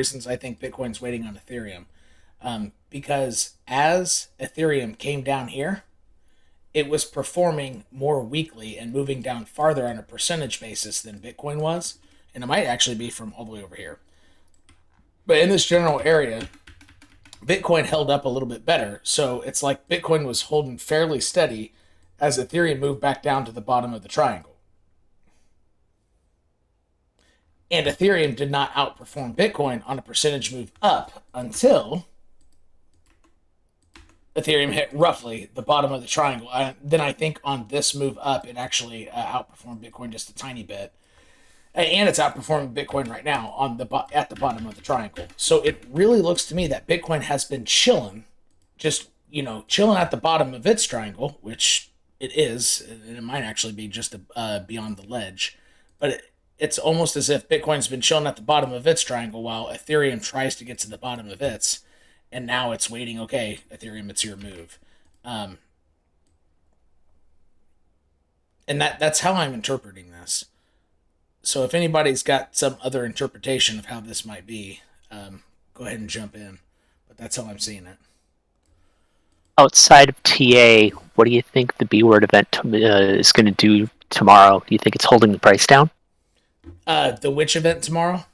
reasons I think Bitcoin's waiting on Ethereum. Because as Ethereum came down here, it was performing more weakly and moving down farther on a percentage basis than Bitcoin was. And it might actually be from all the way over here. But in this general area, Bitcoin held up a little bit better. So it's like Bitcoin was holding fairly steady as Ethereum moved back down to the bottom of the triangle. And Ethereum did not outperform Bitcoin on a percentage move up until Ethereum hit roughly the bottom of the triangle. Then I think on this move up, it actually outperformed Bitcoin just a tiny bit. And it's outperforming Bitcoin right now at the bottom of the triangle. So it really looks to me that Bitcoin has been chilling, just, chilling at the bottom of its triangle, which it is, and it might actually be just beyond the ledge. But it's almost as if Bitcoin's been chilling at the bottom of its triangle while Ethereum tries to get to the bottom of its. And now it's waiting, okay, Ethereum, it's your move. And that's how I'm interpreting this. So if anybody's got some other interpretation of how this might be, go ahead and jump in. But that's how I'm seeing it. Outside of TA, what do you think the BWORD event is going to do tomorrow? Do you think it's holding the price down? The which event tomorrow?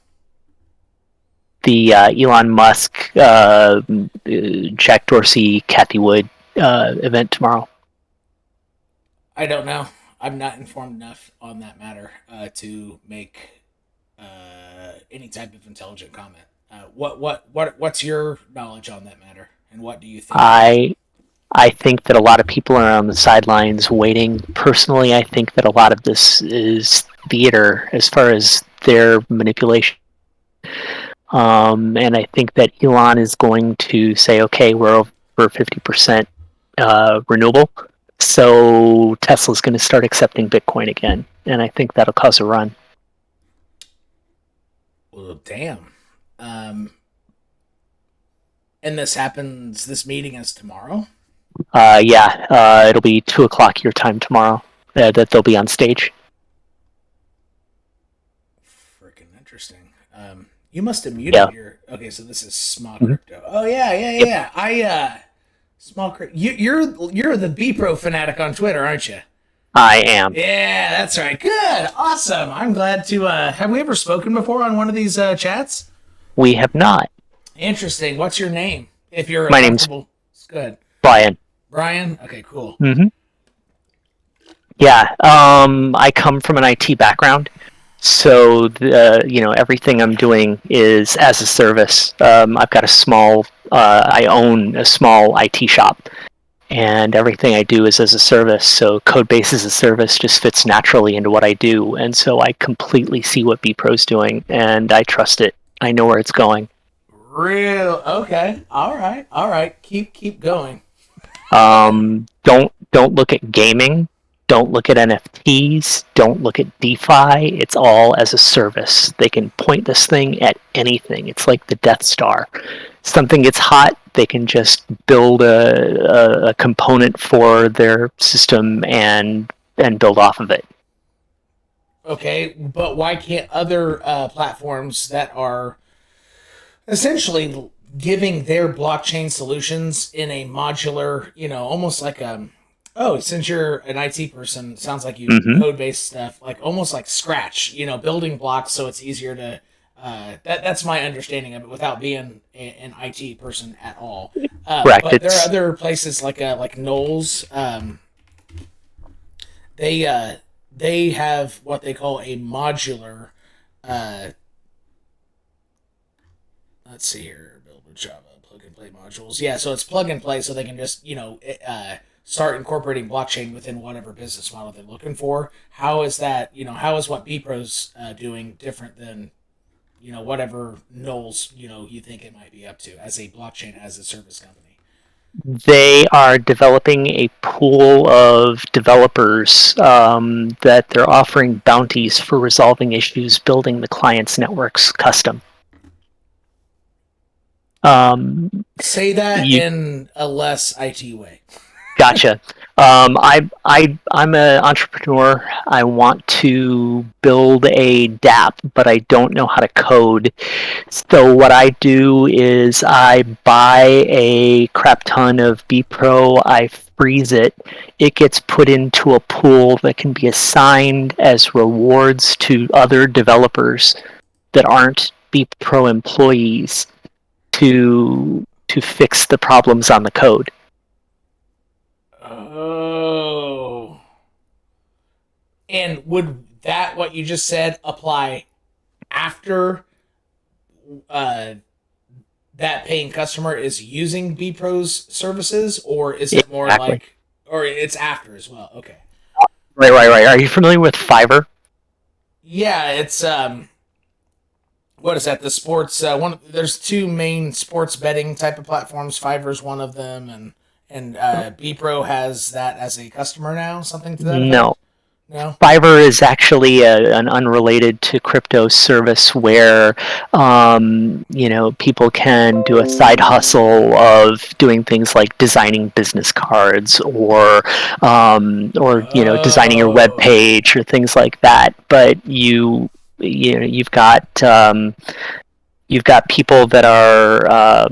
The Elon Musk, Jack Dorsey, Cathie Wood event tomorrow. I don't know. I'm not informed enough on that matter to make any type of intelligent comment. What's your knowledge on that matter, and what do you think? I think that a lot of people are on the sidelines waiting. Personally, I think that a lot of this is theater as far as their manipulation. And I think that Elon is going to say, okay, we're over 50% renewable, so Tesla's going to start accepting Bitcoin again, and I think that'll cause a run. Well, damn. And this meeting is tomorrow? Yeah, it'll be 2:00 your time tomorrow that they'll be on stage. Freaking interesting. You must have muted your... Okay, so this is small crypto. Oh, yeah. Yep. Small crypto. You're the BEPRO fanatic on Twitter, aren't you? I am. Yeah, that's right. Good. Awesome. I'm glad to... have we ever spoken before on one of these chats? We have not. Interesting. What's your name? If you're... My name's... Good. Brian. Brian? Okay, cool. Mm-hmm. Yeah, I come from an IT background. So, everything I'm doing is as a service. I've got I own a small IT shop, and everything I do is as a service. So Codebase as a service just fits naturally into what I do. And so I completely see what BPro's doing, and I trust it. I know where it's going. Real? Okay. All right. Keep going. Don't look at gaming. Don't look at NFTs. Don't look at DeFi. It's all as a service. They can point this thing at anything. It's like the Death Star. Something gets hot, they can just build a component for their system and build off of it. Okay, but why can't other platforms that are essentially giving their blockchain solutions in a modular, almost like since you're an IT person, it sounds like you code-based stuff, like almost like Scratch, building blocks so it's easier to, that's my understanding of it without being an IT person at all. Correct. But there are other places like Knowles, they have what they call a modular, let's see here, build with Java, plug and play modules. Yeah, so it's plug and play so they can just, start incorporating blockchain within whatever business model they're looking for. How is that, how is what BPro's doing different than, whatever Knowles, you think it might be up to as a blockchain as a service company? They are developing a pool of developers that they're offering bounties for resolving issues building the client's networks custom. Say that in a less IT way. Gotcha. I'm an entrepreneur. I want to build a dApp, but I don't know how to code. So what I do is I buy a crap ton of BPro, I freeze it. It gets put into a pool that can be assigned as rewards to other developers that aren't BPro employees to fix the problems on the code. Oh. And would that, what you just said, apply after that paying customer is using BPro's services, or is it more Exactly. like, or it's after as well? Okay. Right. Are you familiar with Fiverr? Yeah, it's what is that? The sports one. There's two main sports betting type of platforms. Fiverr's one of them, and BPro has that as a customer now. Something to that No. effect. No. Fiverr is actually an unrelated to crypto service where, people can do a side hustle of doing things like designing business cards or designing your web Oh. page or things like that. But you've got people that are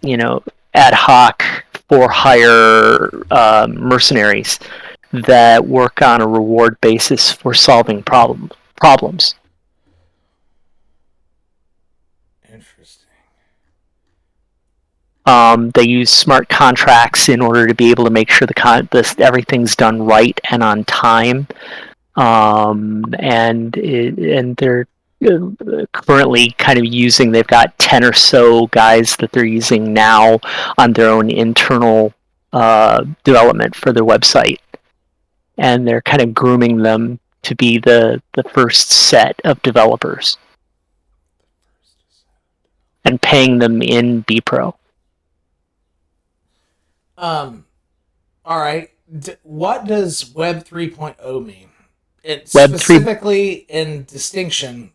you know ad hoc for hire mercenaries that work on a reward basis for solving problems. Interesting. They use smart contracts in order to be able to make sure everything's done right and on time. And they're currently kind of they've got 10 or so guys that they're using now on their own internal development for their website. And they're kind of grooming them to be the first set of developers and paying them in BPro. All right. What does Web 3.0 mean? It Web 3. specifically in distinction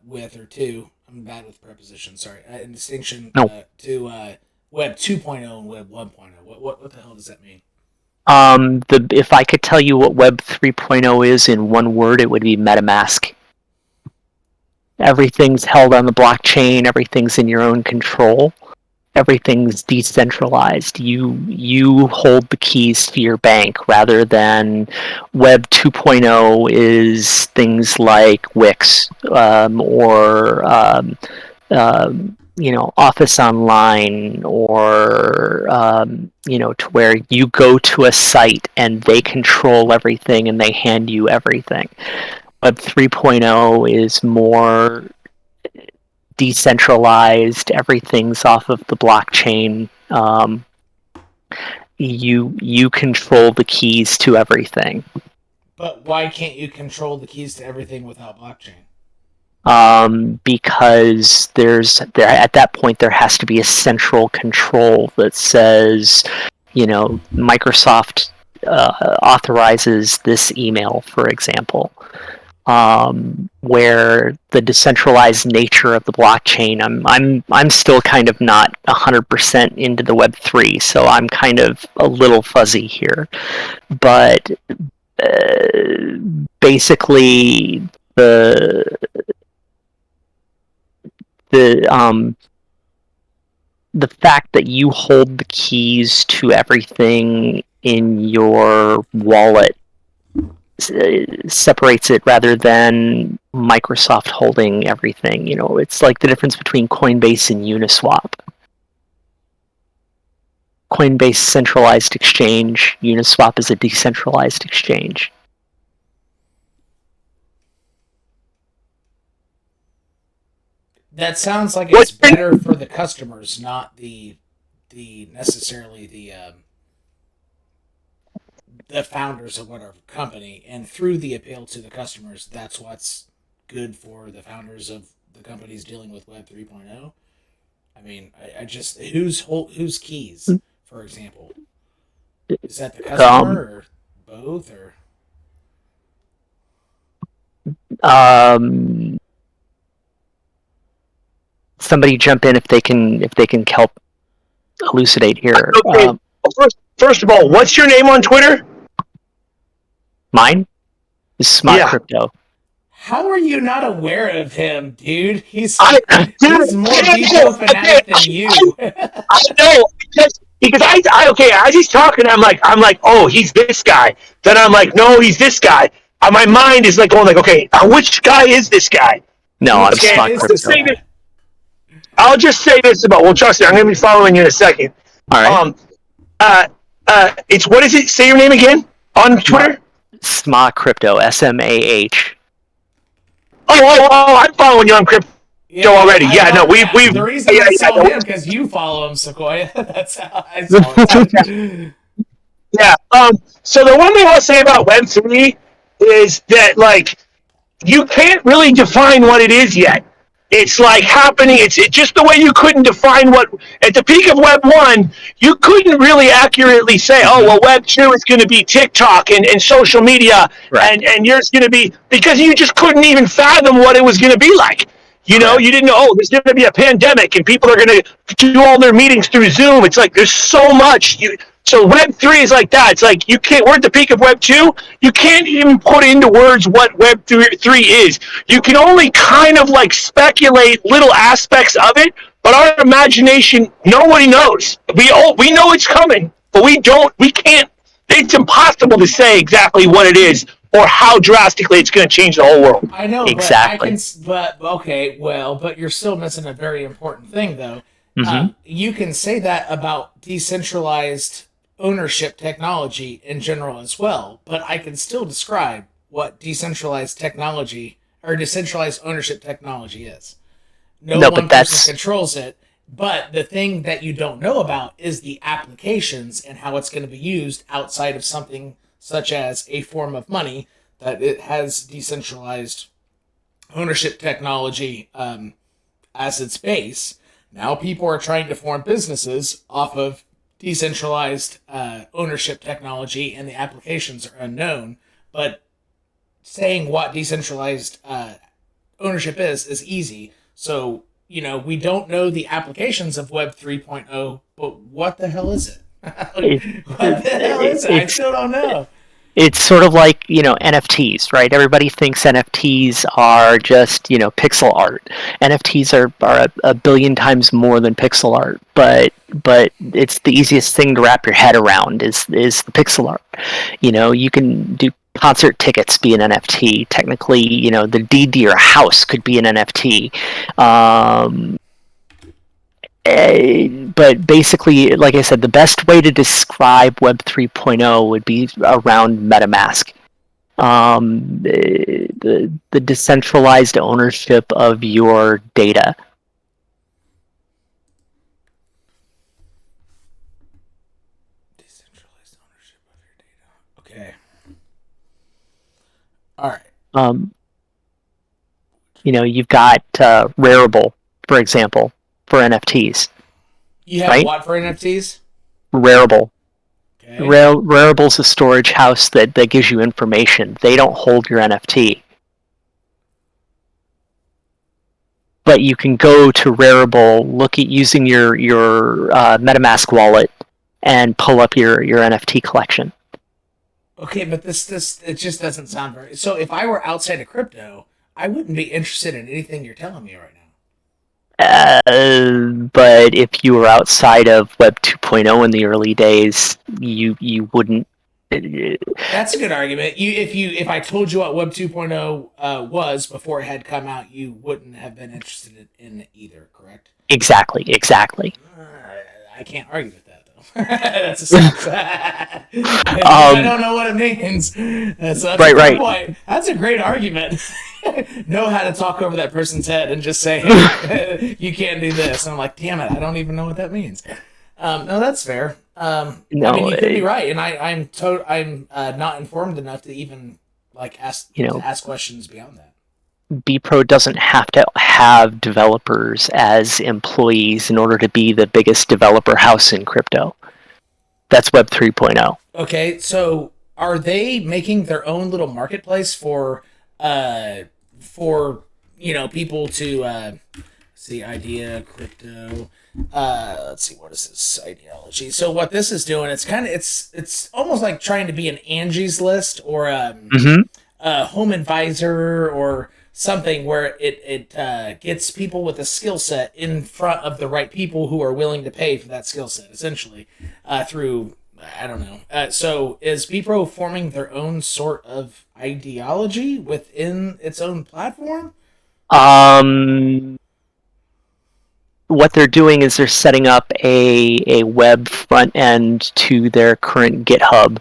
with or to. I'm bad with prepositions. Sorry. In distinction No. to Web 2.0 and Web 1.0. What the hell does that mean? If I could tell you what Web 3.0 is in one word, it would be MetaMask. Everything's held on the blockchain. Everything's in your own control. Everything's decentralized. You hold the keys to your bank, rather than Web 2.0 is things like Wix or Office Online, or to where you go to a site and they control everything and they hand you everything. Web 3.0 is more decentralized. Everything's off of the blockchain. You control the keys to everything. But why can't you control the keys to everything without blockchain? Because at that point there has to be a central control that says, Microsoft authorizes this email, for example. Where the decentralized nature of the blockchain, I'm still kind of not 100% into the Web3, so I'm kind of a little fuzzy here. But basically, the fact that you hold the keys to everything in your wallet separates it, rather than Microsoft holding everything. It's like the difference between Coinbase and Uniswap. Coinbase centralized exchange, Uniswap is a decentralized exchange. That sounds like it's better for the customers, not the necessarily the founders of whatever company. And through the appeal to the customers, that's what's good for the founders of the companies dealing with Web 3.0. I mean, I just whose keys, for example, is that the customer or both, or somebody jump in if they can help elucidate here. Okay. First, first of all, what's your name on Twitter? Mine is Smart Yeah. Crypto. How are you not aware of him, dude? He's more BPO fanatic than you. I know because as he's talking, I'm like, oh, he's this guy. Then I'm like, no, he's this guy. My mind is like going like, okay, which guy is this guy? No, I'm Smart Crypto. I'll just say this about. Well, trust me, I'm going to be following you in a second. All right. It's what is it? Say your name again on Twitter. Smart Crypto. SMAH. Oh! I'm following you on crypto already. We. The reason I saw him because you follow him, 𝒃𝒂🐐. That's how I saw it. Yeah. So the one thing I'll say about Web3 is that like you can't really define what it is yet. It's like happening. It's just the way you couldn't define what at the peak of Web 1, you couldn't really accurately say, oh, well, Web 2 is going to be TikTok and social media, right. and yours going to be, because you just couldn't even fathom what it was going to be like. You know, you didn't know, oh, there's going to be a pandemic and people are going to do all their meetings through Zoom. It's like there's so much. So Web 3 is like that. It's like you can't, we're at the peak of Web 2. You can't even put into words what Web 3 is. You can only kind of like speculate little aspects of it, but our imagination, nobody knows. We know it's coming, but we can't, it's impossible to say exactly what it is or how drastically it's going to change the whole world. I know, exactly. But you're still missing a very important thing, though. Mm-hmm. You can say that about decentralized ownership technology in general as well, but I can still describe what decentralized technology or decentralized ownership technology is. No one person controls it, but the thing that you don't know about is the applications and how it's going to be used outside of something such as a form of money that it has decentralized ownership technology as its base. Now people are trying to form businesses off of decentralized ownership technology, and the applications are unknown. But saying what decentralized ownership is easy. So, we don't know the applications of Web 3.0, but what the hell is it? What the hell is it? I still don't know. It's sort of like, NFTs, right? Everybody thinks NFTs are just, pixel art. NFTs are a billion times more than pixel art, but it's the easiest thing to wrap your head around is the pixel art. You can do concert tickets be an NFT. Technically, the deed to your house could be an NFT. But basically, like I said, the best way to describe Web 3.0 would be around MetaMask. The decentralized ownership of your data. Decentralized ownership of your data. Okay. All right. You've got Rarible, for example, for NFTs. You have what for NFTs? Rarible. Okay. Rarible's a storage house that gives you information. They don't hold your NFT. But you can go to Rarible, look at using your MetaMask wallet, and pull up your NFT collection. Okay, but this it just doesn't sound very... So if I were outside of crypto, I wouldn't be interested in anything you're telling me right now. But if you were outside of Web 2.0 in the early days, you wouldn't. That's a good argument. If I told you what Web 2.0 was before it had come out, you wouldn't have been interested in it either, correct? Exactly. I can't argue with that, though. That's a sense. I don't know what it means. That's right. Point. That's a great argument. Know how to talk over that person's head and just say, hey, you can't do this. And I'm like, damn it, I don't even know what that means. No, that's fair. You could be right, and I'm not informed enough to even ask questions beyond that. BEPRO doesn't have to have developers as employees in order to be the biggest developer house in crypto. That's Web 3.0. Okay, so are they making their own little marketplace for people to see, idea, crypto. Let's see, what is this ideology? So what this is doing, it's almost like trying to be an Angie's List or a home advisor or something where it gets people with a skill set in front of the right people who are willing to pay for that skill set, essentially, through, I don't know. So is BPRO forming their own sort of ideology within its own platform? What they're doing is they're setting up a web front end to their current GitHub.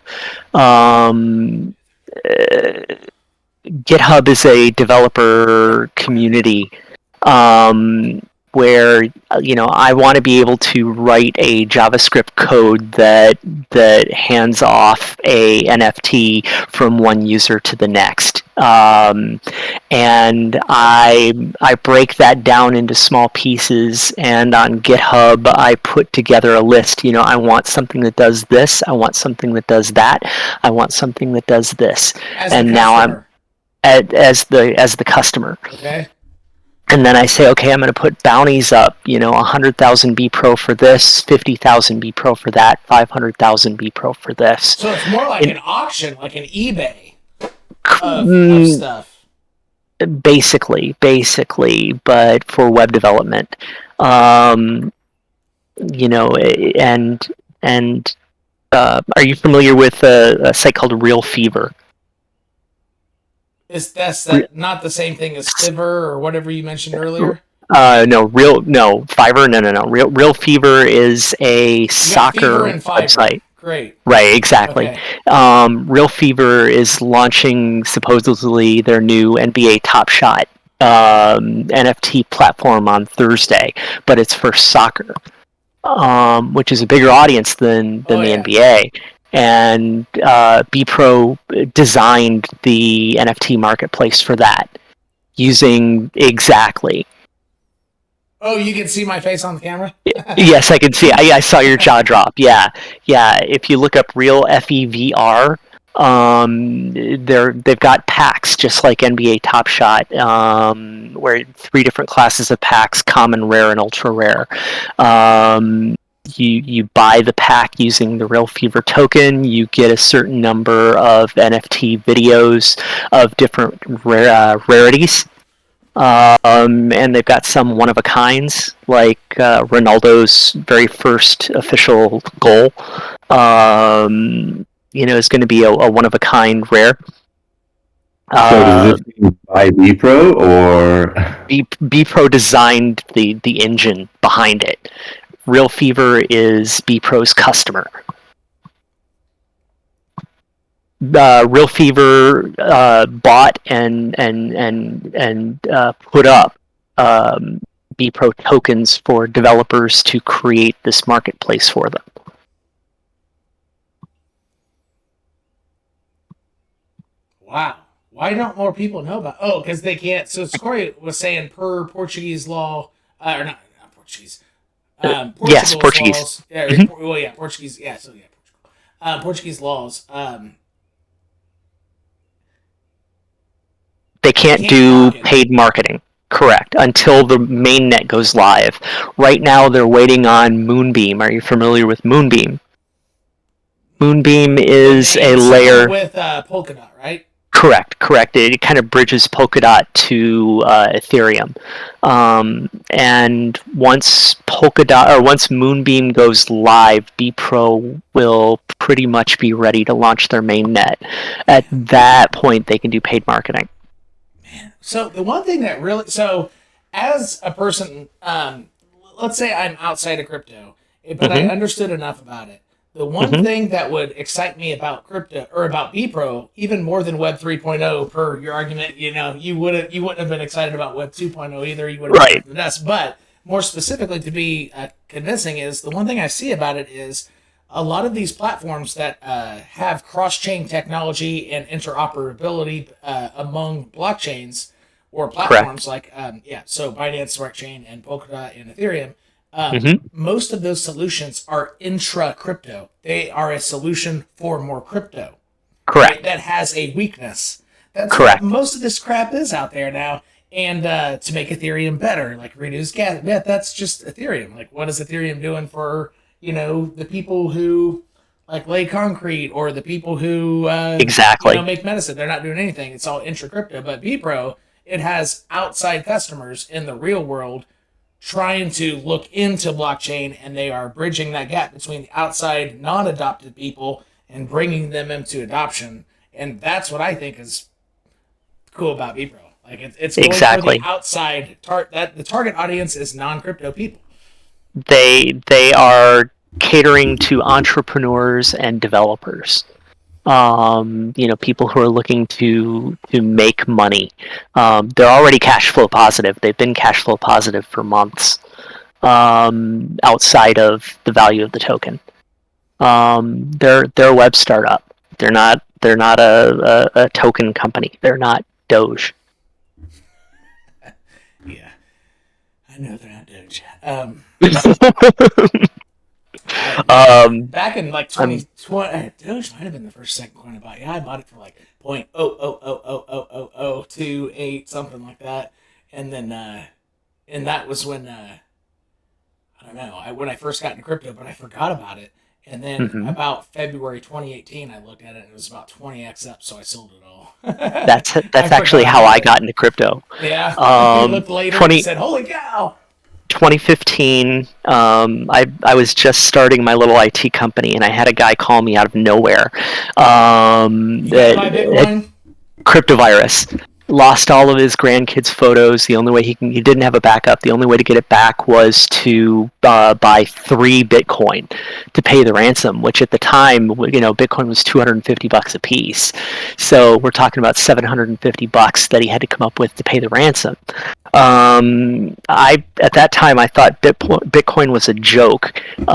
GitHub is a developer community where I want to be able to write a JavaScript code that hands off a NFT from one user to the next, and I break that down into small pieces, and on GitHub I put together a list. I want something that does this, I want something that does that, I want something that does this, and now I'm as the customer. Okay. And then I say, okay, I'm going to put bounties up, 100,000 BPRO for this, 50,000 BPRO for that, 500,000 BPRO for this. So it's more like an auction, like an eBay of stuff. Basically, but for web development. And are you familiar with a site called RealFevr? Is that's not the same thing as Fiverr or whatever you mentioned earlier? No, Fiverr. No. RealFevr is a soccer website. Great. Right, exactly. Okay. RealFevr is launching supposedly their new NBA Top Shot NFT platform on Thursday, but it's for soccer, which is a bigger audience than the NBA. And BPRO designed the NFT marketplace for that, using exactly. Oh, you can see my face on the camera? Yes, I can see. I saw your jaw drop. Yeah. If you look up RealFevr, they've got packs just like NBA Top Shot, where 3 different classes of packs: common, rare, and ultra rare. You buy the pack using the RealFevr token. You get a certain number of NFT videos of different rarities, and they've got some one-of-a-kinds, like Ronaldo's very first official goal. Is going to be a one-of-a-kind rare. So does this mean by BPRO or BPRO designed the engine behind it. RealFevr is BPRO's customer. RealFevr bought and put up BPRO tokens for developers to create this marketplace for them. Wow. Why don't more people know about? Oh, because they can't. So Corey was saying per Portuguese law, or not Portuguese. Yes, Portuguese. Laws, Portuguese. Yeah, so Portugal. Portuguese laws. They can't do paid marketing. Correct. Until the mainnet goes live. Right now, they're waiting on Moonbeam. Are you familiar with Moonbeam? Moonbeam is a layer with Polkadot, right? Correct. It kind of bridges Polkadot to Ethereum, and once Moonbeam goes live, BPRO will pretty much be ready to launch their mainnet. At that point, they can do paid marketing. Man, so the one thing that really, as a person, let's say I'm outside of crypto, but I understood enough about it. The one thing that would excite me about crypto or about BPRO, even more than Web 3.0, per your argument, you wouldn't have been excited about Web 2.0 either. You would have been us. But more specifically, to be convincing, is the one thing I see about it is a lot of these platforms that have cross-chain technology and interoperability among blockchains or platforms like Binance Smart Chain and Polkadot and Ethereum. Most of those solutions are intra-crypto. They are a solution for more crypto. Correct. Right? That has a weakness. That's correct. what most of this crap is out there now. and to make Ethereum better, like reduce gas. Yeah, that's just Ethereum. Like, what is Ethereum doing for, the people who like lay concrete or the people who Exactly. make medicine? They're not doing anything. It's all intra crypto. But BPRO, it has outside customers in the real world trying to look into blockchain, and they are bridging that gap between the outside non-adopted people and bringing them into adoption. And that's what I think is cool about BPRO. Like, it's going Exactly. for the outside that the target audience is non-crypto people. They are catering to entrepreneurs and developers. People who are looking to make money. They're already cash flow positive. They've been cash flow positive for months, outside of the value of the token. They're a web startup. They're not a token company. They're not Doge. Yeah, I know they're not Doge. Back in like 2020, Doge might have been the second coin I bought. Yeah, I bought it for like 0.000000028, something like that. And then, and that was when I don't know, when I first got into crypto, but I forgot about it. And then about February 2018, I looked at it and it was about 20x up, so I sold it all. That's actually how I got into crypto. Yeah, I looked later and said, "Holy cow!" 2015, I was just starting my little IT company, and I had a guy call me out of nowhere. You got my Bitcoin? Crypto virus. Lost all of his grandkids' photos. The only way he didn't have a backup. The only way to get it back was to buy 3 Bitcoin to pay the ransom, which at the time, Bitcoin was $250 a piece. So we're talking about $750 that he had to come up with to pay the ransom. At that time I thought Bitcoin was a joke, but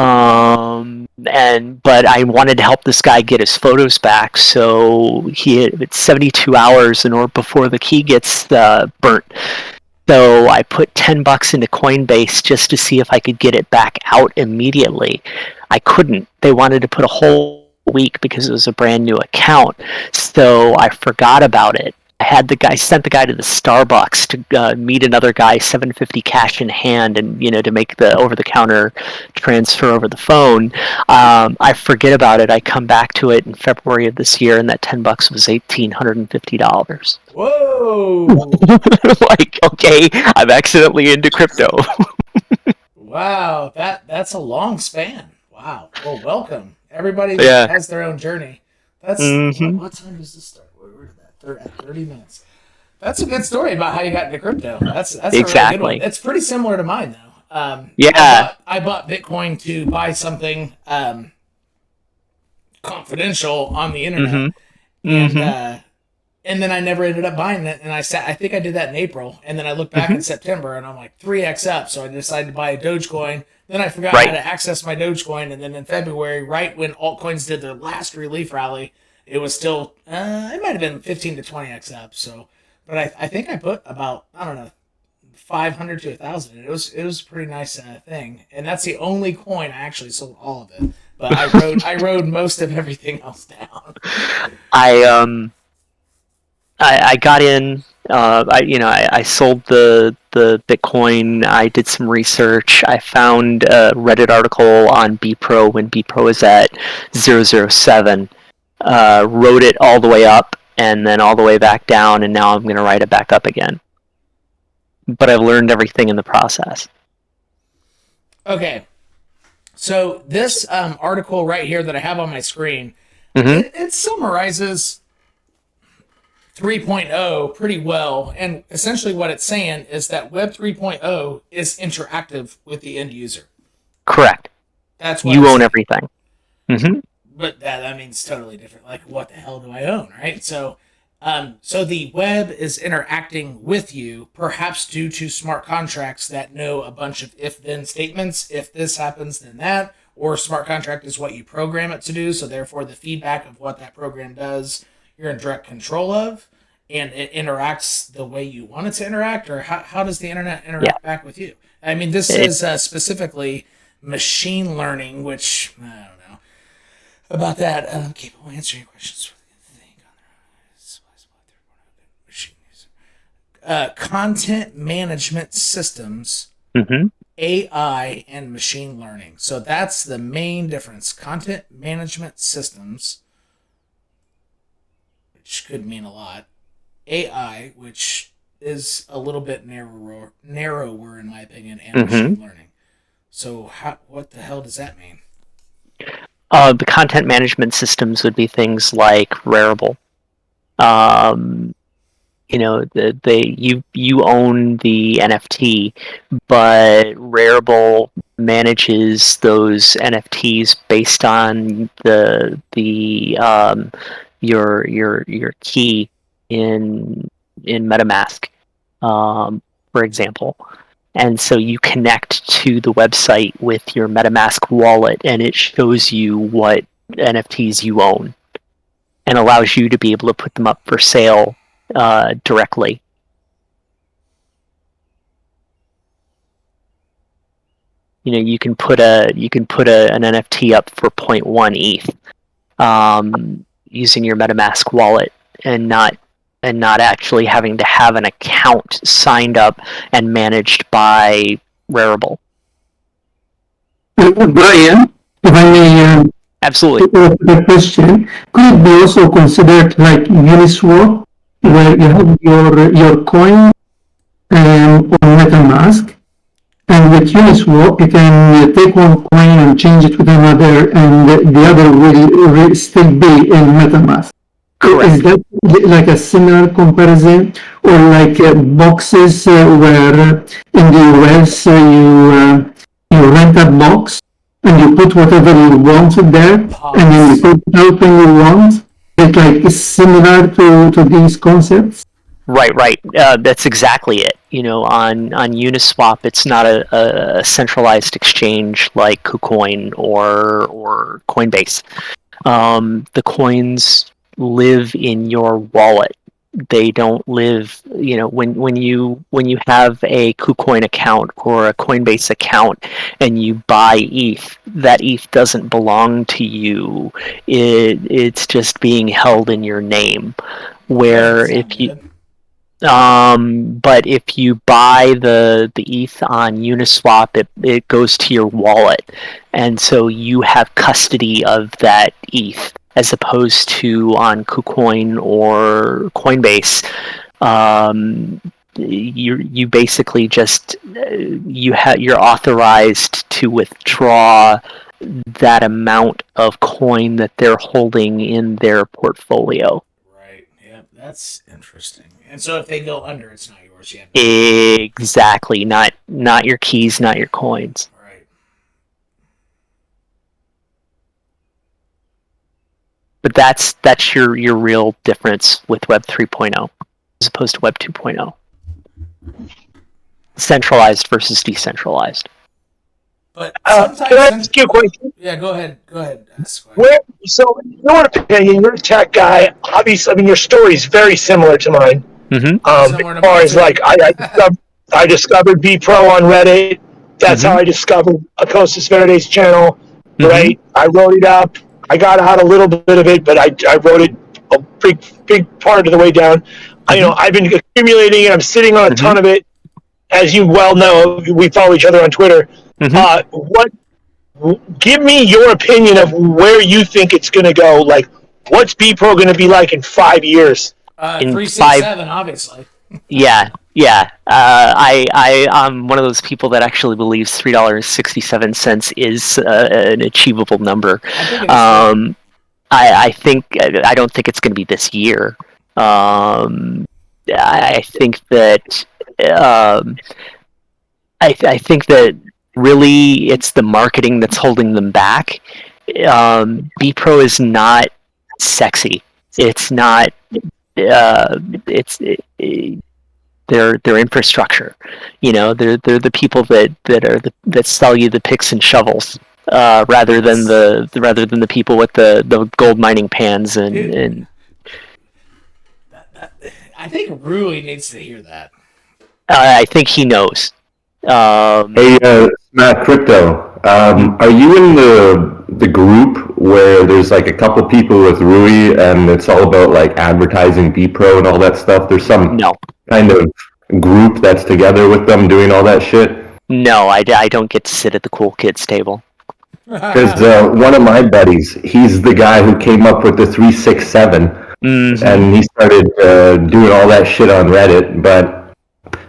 I wanted to help this guy get his photos back. So it's 72 hours in order before the key gets burnt. So I put $10 into Coinbase just to see if I could get it back out immediately. I couldn't. They wanted to put a whole week because it was a brand new account. So I forgot about it. I had sent the guy to the Starbucks to meet another guy, $750 cash in hand, and to make the over-the-counter transfer over the phone. I forget about it. I come back to it in February of this year, and that $10 was $1,850. Whoa! Like, okay, I'm accidentally into crypto. Wow, that's a long span. Wow. Well, welcome everybody that has their own journey. That's what time does this start? At 30 minutes. That's a good story about how you got into crypto. That's exactly. A really good one. It's pretty similar to mine, though. I bought Bitcoin to buy something confidential on the internet, and then I never ended up buying it. And I think I did that in April, and then I looked back in September, and I'm like 3x up. So I decided to buy a Dogecoin. Then I forgot how to access my Dogecoin, and then in February, right when altcoins did their last relief rally, it was still, it might have been 15 to 20x up. So, but I think I put about, I don't know, 500 to 1,000. It was a pretty nice thing. And that's the only coin I actually sold all of it. But I rode most of everything else down. I got in, I sold the Bitcoin. I did some research. I found a Reddit article on BEPRO when BEPRO was at 007. Wrote it all the way up and then all the way back down, and now I'm going to write it back up again. But I've learned everything in the process. Okay. So this article right here that I have on my screen, it summarizes 3.0 pretty well. And essentially what it's saying is that Web 3.0 is interactive with the end user. Correct. That's what you own everything. But that means totally different. Like, what the hell do I own, right? So the web is interacting with you, perhaps due to smart contracts that know a bunch of if-then statements. If this happens, then that. Or smart contract is what you program it to do, so therefore the feedback of what that program does, you're in direct control of, and it interacts the way you want it to interact. Or how does the internet interact back with you? I mean, this says specifically machine learning, which, I don't know. About that, capable answering questions. content management systems, Mm-hmm. AI, and machine learning. So that's the main difference. Content management systems, which could mean a lot. AI, which is a little bit narrower in my opinion, and machine learning. So what the hell does that mean? The content management systems would be things like Rarible. You own the NFT, but Rarible manages those NFTs based on your key in MetaMask, for example. And so you connect to the website with your MetaMask wallet, and it shows you what NFTs you own, and allows you to be able to put them up for sale directly. You can put an NFT up for 0.1 ETH using your MetaMask wallet, and not actually having to have an account signed up and managed by Rarible. Brian, if I may Absolutely. the question, could it be also considered like Uniswap, where you have your coin on MetaMask, and with Uniswap you can take one coin and change it with another, and the other will still be in MetaMask. Correct. Is that like a similar comparison, or like boxes where in the US you rent a box and you put whatever you want there, and then you put everything you want? It's like similar to these concepts. Right. That's exactly it. On Uniswap, it's not a centralized exchange like KuCoin or Coinbase. The coins live in your wallet. They don't live. When you have a KuCoin account or a Coinbase account and you buy ETH, that ETH doesn't belong to you. It's just being held in your name. Where if you but if you buy the ETH on Uniswap, it goes to your wallet, and so you have custody of that ETH, as opposed to on KuCoin or Coinbase. You basically just you're authorized to withdraw that amount of coin that they're holding in their portfolio. Right. Yeah, that's interesting. And so if they go under, it's not yours yet. Exactly. Not your keys, not your coins. Right. But that's your real difference with Web 3.0 as opposed to Web 2.0. Centralized versus decentralized. But can I ask you a question? Yeah, go ahead. So, in your opinion, you're a tech guy. Obviously, I mean, your story is very similar to mine. Mm-hmm. As far as like, I discovered BPRO on Reddit. That's how I discovered 𝒃𝒆𝒍𝒐𝒘's channel. Right? I wrote it up. I got out a little bit of it, but I wrote it a big part of the way down. I've been accumulating it. I'm sitting on a ton of it. As you well know, we follow each other on Twitter. Give me your opinion of where you think it's going to go. Like, what's BPRO going to be like in 5 years? 367, obviously. Yeah. I'm one of those people that actually believes $3.67 is an achievable number. I don't think it's going to be this year. I think that really it's the marketing that's holding them back. BPRO is not sexy. It's not. It's their infrastructure. They're the people that sell you the picks and shovels, rather than the people with the gold mining pans and. I think Rui needs to hear that. I think he knows. Hey, Matt Crypto, are you in the group where there's like a couple people with Rui and it's all about like advertising BPRO and all that stuff? There's some kind of group that's together with them doing all that shit? No, I don't get to sit at the cool kids table. Because one of my buddies, he's the guy who came up with the 367, and he started doing all that shit on Reddit. But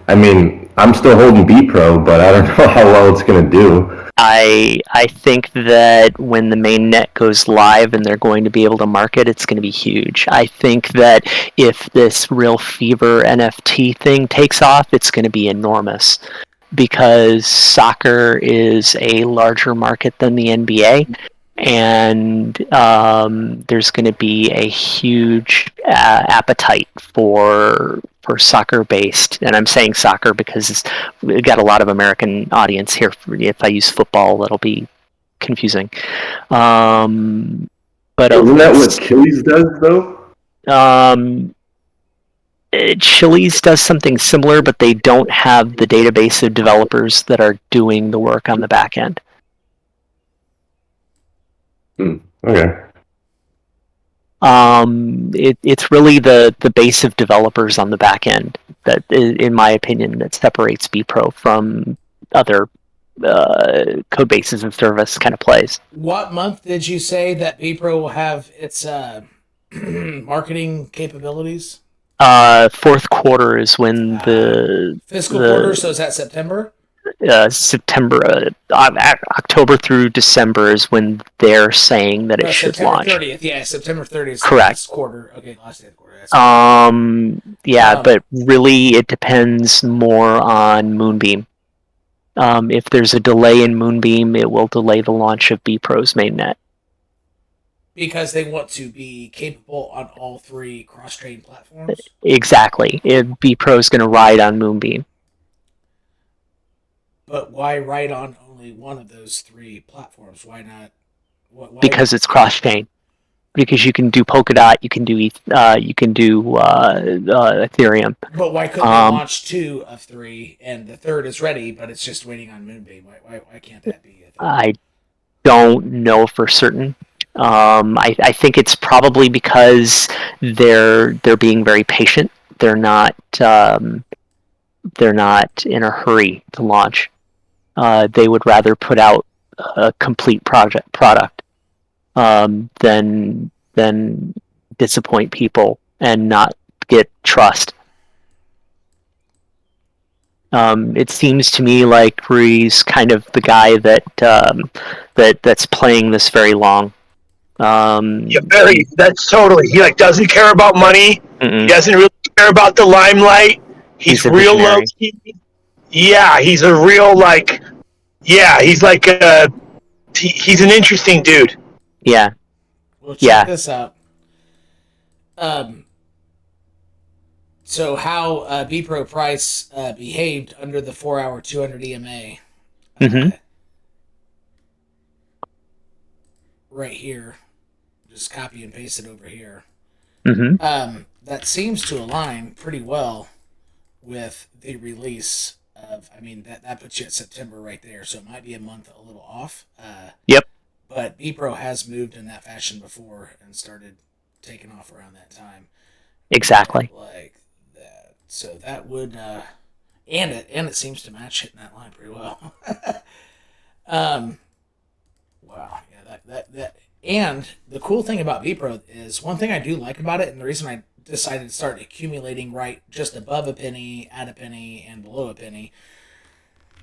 I mean, I'm still holding BPRO, but I don't know how well it's gonna do. I think that when the main net goes live and they're going to be able to market, it's going to be huge. I think that if this RealFevr NFT thing takes off, it's going to be enormous, because soccer is a larger market than the NBA, and there's going to be a huge appetite for soccer-based, and I'm saying soccer because we've got a lot of American audience here. If I use football, that'll be confusing. But Isn't that what Chili's does, though? Chili's does something similar, but they don't have the database of developers that are doing the work on the back end. Okay. It's really the base of developers on the back end that, in my opinion, that separates BPRO from other code bases and service kind of plays. What month did you say that BPRO will have its marketing capabilities? Fourth quarter is when the fiscal quarter. So is that September? September, October through December is when they're saying that it should September launch. 30th, yeah, September 30th. Correct. Last quarter. Okay, last day of the quarter. But really it depends more on Moonbeam. If there's a delay in Moonbeam, it will delay the launch of BPRO's mainnet. Because they want to be capable on all three cross-chain platforms? Exactly. BPRO is going to ride on Moonbeam. But why ride on only one of those three platforms? Why not? Why? Because it's cross-chain. Because you can do Polkadot, you can do Ethereum. But why couldn't they launch 2 of 3 and the third is ready, but it's just waiting on Moonbeam? Why can't that be? I don't know for certain. I think it's probably because they're being very patient. They're not in a hurry to launch. They would rather put out a complete product than disappoint people and not get trust. It seems to me like Rui's kind of the guy that's playing this very long. Very. That's totally. He doesn't care about money. Mm-mm. He doesn't really care about the limelight. He's real low key. Yeah, he's a real he's he's an interesting dude. Yeah. Well, check this out. So how BPRO price behaved under the 4-hour 200 EMA. Right here. Just copy and paste it over here. That seems to align pretty well with the release of, that puts you at September right there, so it might be a month a little off. Yep. But BPRO has moved in that fashion before and started taking off around that time. Exactly. Like that. So that would, and it seems to match hitting that line pretty well. Wow. Yeah, that. And the cool thing about BPRO is, one thing I do like about it, and the reason I decided to start accumulating right just above a penny, at a penny, and below a penny,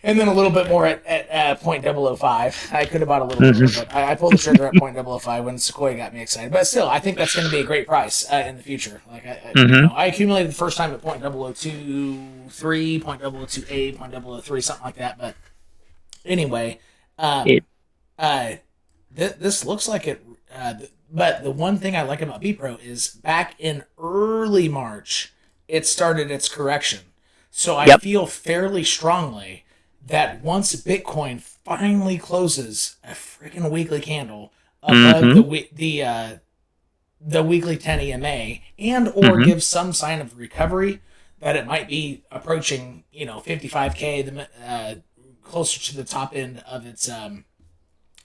and then a little bit more at 0.005. I could have bought a little bit more, but I pulled the trigger at 0.005 when Sequoia got me excited. But still, I think that's going to be a great price in the future. I accumulated the first time at 0.023, 0.028, 0.003, something like that. But anyway, this looks like it. But the one thing I like about BPRO is back in early March, it started its correction. So I feel fairly strongly that once Bitcoin finally closes a freaking weekly candle above the weekly 10 EMA and or gives some sign of recovery, that it might be approaching 55K, closer to the top end of its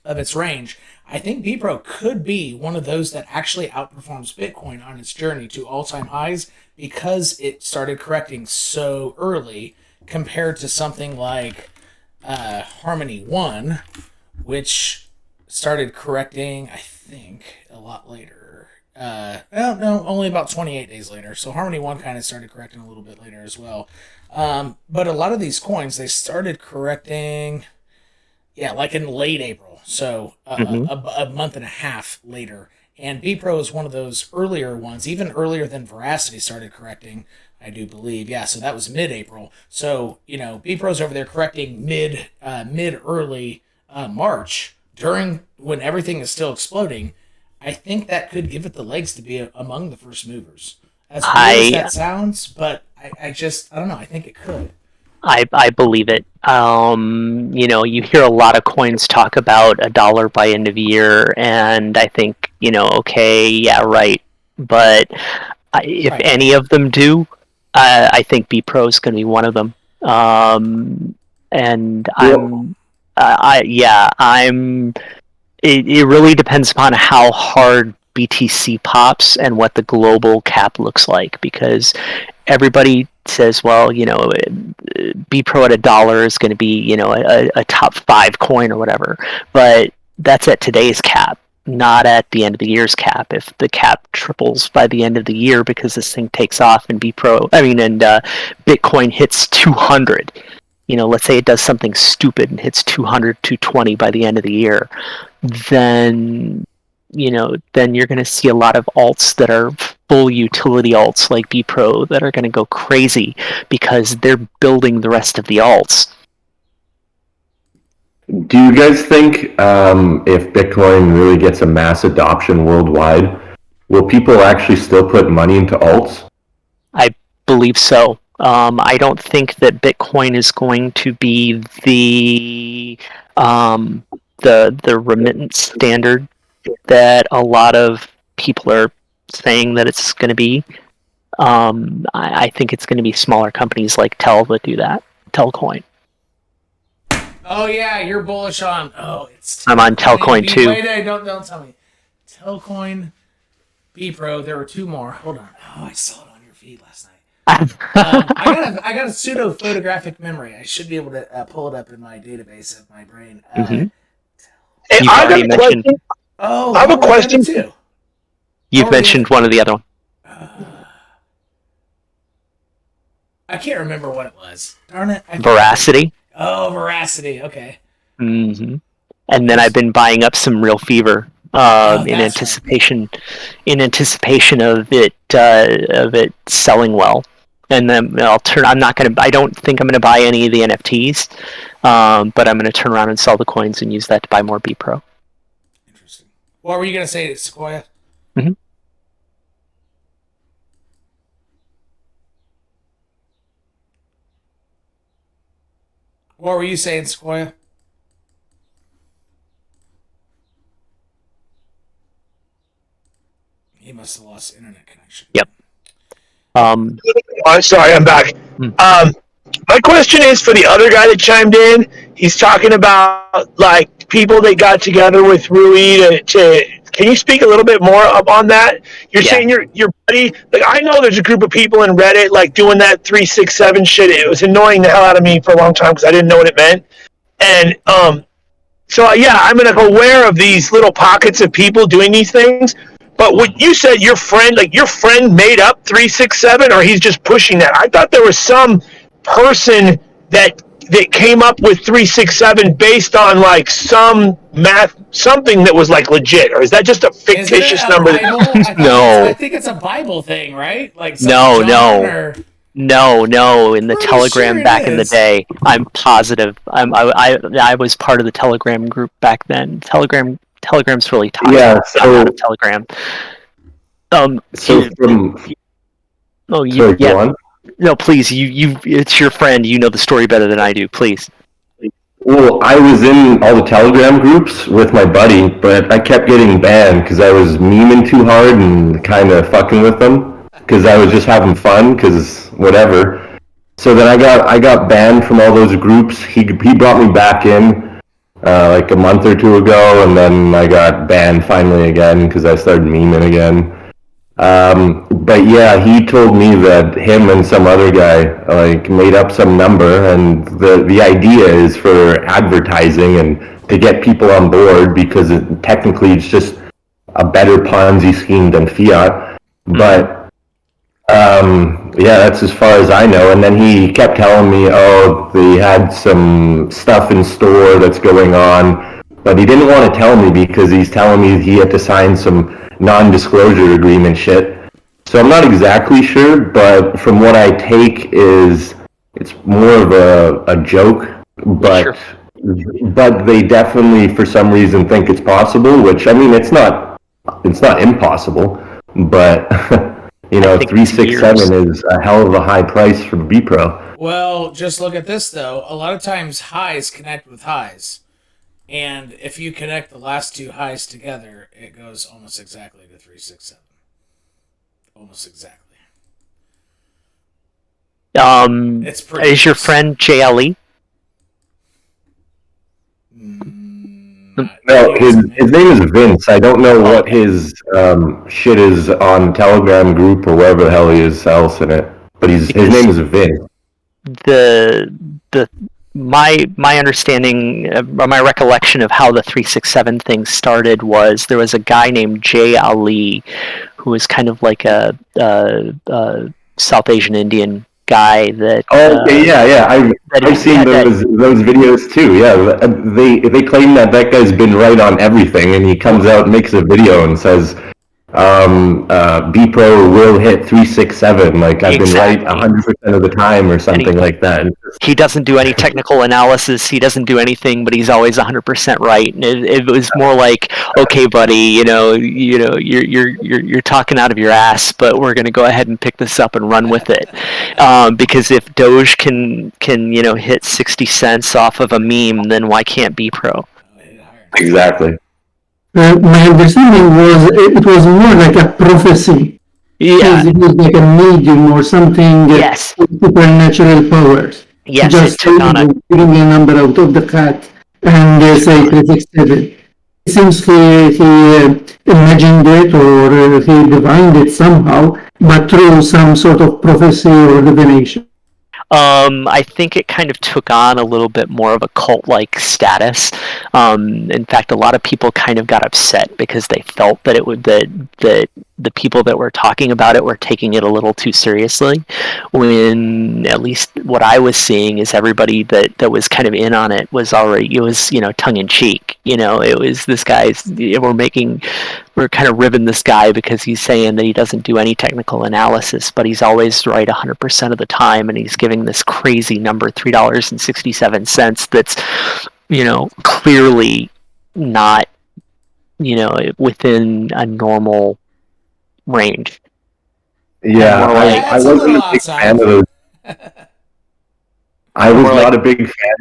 of its range, I think BPRO could be one of those that actually outperforms Bitcoin on its journey to all-time highs because it started correcting so early compared to something like Harmony 1, which started correcting, I think, a lot later. Well, no, only about 28 days later. So Harmony 1 kind of started correcting a little bit later as well. But a lot of these coins, they started correcting, like in late April. So a month and a half later. And BPRO is one of those earlier ones, even earlier than Veracity started correcting, I do believe. Yeah, so that was mid-April. So, BPRO's over there correcting mid-early March, during when everything is still exploding. I think that could give it the legs to be among the first movers. As weird as that sounds, but I don't know. I think it could. I believe it. You hear a lot of coins talk about $1 by end of year, and I think, okay, yeah, right. But if any of them do, I think BPRO is going to be one of them. And it really depends upon how hard BTC pops and what the global cap looks like, because everybody says, well, BPRO at $1 is going to be, a top 5 coin or whatever, but that's at today's cap, not at the end of the year's cap. If the cap triples by the end of the year because this thing takes off and Bitcoin hits 200, let's say it does something stupid and hits 200, 220 by the end of the year, then you're going to see a lot of alts that are full utility alts like BPRO that are going to go crazy because they're building the rest of the alts. Do you guys think if Bitcoin really gets a mass adoption worldwide, will people actually still put money into alts? I believe so. I don't think that Bitcoin is going to be the remittance standard that a lot of people are saying that it's going to be. I think it's going to be smaller companies like TEL that do that. Telcoin. Oh yeah, you're bullish on. I'm on Telcoin too. Wait, don't tell me. Telcoin, BPRO. There were 2 more. Hold on. Oh, I saw it on your feed last night. I got a pseudo photographic memory. I should be able to pull it up in my database of my brain. Hey, I got a question. Oh, I have a question too. You've mentioned one or the other one. I can't remember what it was. Darn it. Veracity. Oh, Veracity. Okay. Mm-hmm. And then I've been buying up some RealFevr in anticipation of it selling well. And then I don't think I'm gonna buy any of the NFTs, but I'm gonna turn around and sell the coins and use that to buy more BPRO. Interesting. What were you gonna say, Sequoia? Mm-hmm. What were you saying, Sequoia? He must have lost internet connection. Yep. I'm sorry, I'm back. My question is for the other guy that chimed in. He's talking about like people that got together with Rui to can you speak a little bit more up on that? You're saying your buddy, like I know there's a group of people in Reddit like doing that 367 shit. It was annoying the hell out of me for a long time because I didn't know what it meant. And so I'm aware of these little pockets of people doing these things. But what you said, your friend made up 367, or he's just pushing that. I thought there was some person that came up with 367 based on like some math, something that was like legit, or is that just a fictitious number? No, I think it's a Bible thing, right? Like no. In the Telegram back in the day, I'm positive. I was part of the Telegram group back then. Telegram's really toxic. Yeah, I'm out of Telegram. Go on. No, please. You. It's your friend. You know the story better than I do. Please. Well, I was in all the Telegram groups with my buddy, but I kept getting banned because I was memeing too hard and kind of fucking with them because I was just having fun because whatever. So then I got banned from all those groups. He brought me back in. like a month or two ago, and then I got banned finally again because I started memeing again. But yeah, he told me that him and some other guy like made up some number, and the idea is for advertising and to get people on board because technically it's just a better Ponzi scheme than fiat. But yeah, that's as far as I know. And then he kept telling me, oh, they had some stuff in store that's going on, but he didn't want to tell me because he's telling me he had to sign some non-disclosure agreement shit. So I'm not exactly sure, but from what I take is it's more of a joke, but Sure. but they definitely for some reason think it's possible, which I mean it's not impossible, but you know, 367 is a hell of a high price for BPRO. Well, just look at this though. A lot of times highs connect with highs. And if you connect the last two highs together, it goes almost exactly to 367. Almost exactly. It's pretty Is your close. friend JLE? No, his name is Vince. I don't know what his shit is on Telegram group or wherever the hell he is else in it, but his name is Vince. My understanding, or my recollection of how the 367 thing started was there was a guy named Jay Ali, who was kind of like a South Asian Indian guy that. Oh, okay, yeah. I've seen those videos too. Yeah, they claim that guy's been right on everything, and he comes out, makes a video, and says, BPRO will hit 367. Like I've been right 100% of the time, or something like that. He doesn't do any technical analysis. He doesn't do anything, but he's always 100% right. And it was more like, okay, buddy, you're talking out of your ass, but we're going to go ahead and pick this up and run with it, because if Doge can hit 60 cents off of a meme, then why can't BPRO? Exactly. My understanding was it was more like a prophecy. Yeah. It was like a medium or something. Yes. With supernatural powers. Yes, just it took on a bring a number out of the hat and say 367. It seems he imagined it or he divined it somehow, but through some sort of prophecy or divination. I think it kind of took on a little bit more of a cult-like status. In fact, a lot of people kind of got upset because they felt that the people that were talking about it were taking it a little too seriously, when at least what I was seeing is everybody that was kind of in on it was tongue-in-cheek. It was this guy's, we're kind of ribbing this guy because he's saying that he doesn't do any technical analysis, but he's always right 100% of the time, and he's giving this crazy number, $3.67, that's, clearly not, within a normal range. Yeah, I wasn't a big fan of those. I was not a big fan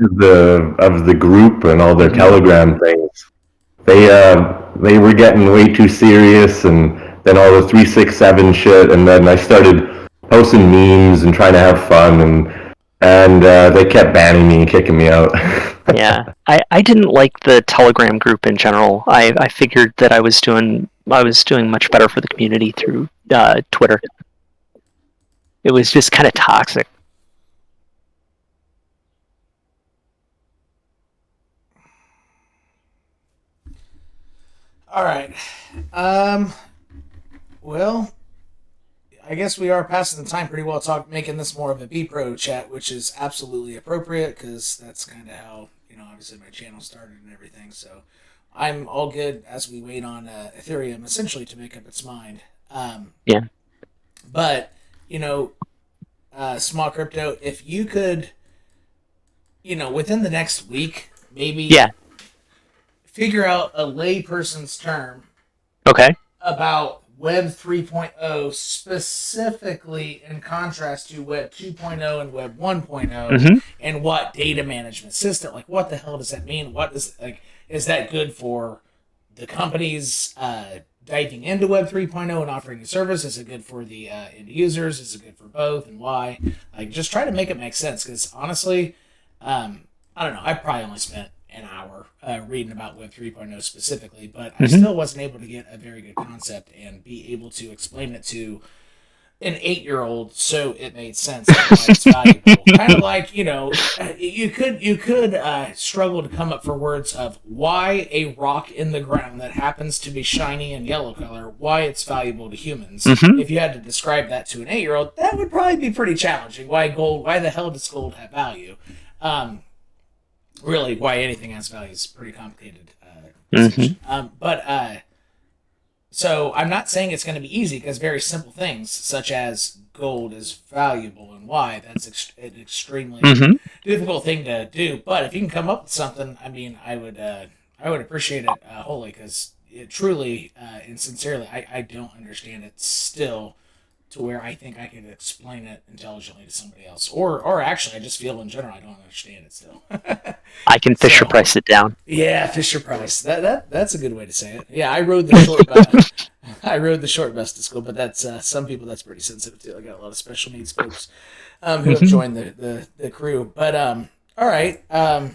of the group and all their Telegram things. They were getting way too serious, and then all the 367 shit, and then I started posting memes and trying to have fun, and they kept banning me and kicking me out. Yeah, I didn't like the Telegram group in general. I figured that I was doing much better for the community through Twitter. It was just kind of toxic. All right. Well, I guess we are passing the time pretty well making this more of a BPRO chat, which is absolutely appropriate because that's kind of how, obviously my channel started and everything. So I'm all good as we wait on Ethereum essentially to make up its mind. Yeah. But, small crypto, if you could, within the next week, maybe figure out a layperson's term about Web 3.0 specifically in contrast to Web 2.0 and Web 1.0 and what data management system, like what the hell does that mean? What is is that good for the companies diving into Web 3.0 and offering a service? Is it good for the end users? Is it good for both, and why? Like, just try to make it make sense, because honestly, I don't know, I probably only spent an hour reading about Web 3.0 specifically, but I still wasn't able to get a very good concept and be able to explain it to an 8-year-old so it made sense and why it's valuable. Kind of like, you could struggle to come up for words of why a rock in the ground that happens to be shiny and yellow color, why it's valuable to humans. If you had to describe that to an 8-year-old, that would probably be pretty challenging. Why the hell does gold have value? Really, why anything has value is pretty complicated. So I'm not saying it's going to be easy, because very simple things such as gold is valuable and why, that's an extremely difficult thing to do. But if you can come up with something, I mean, I would appreciate it wholly, because it truly and sincerely, I don't understand it still to where I think I could explain it intelligently to somebody else. Or actually, I just feel in general I don't understand it still. I can Fisher Price it down. Yeah, Fisher Price. That's a good way to say it. Yeah, I rode the short bus. I rode the short bus to school, but that's some people that's pretty sensitive to. I got a lot of special needs folks who have joined the crew. But all right. Yeah,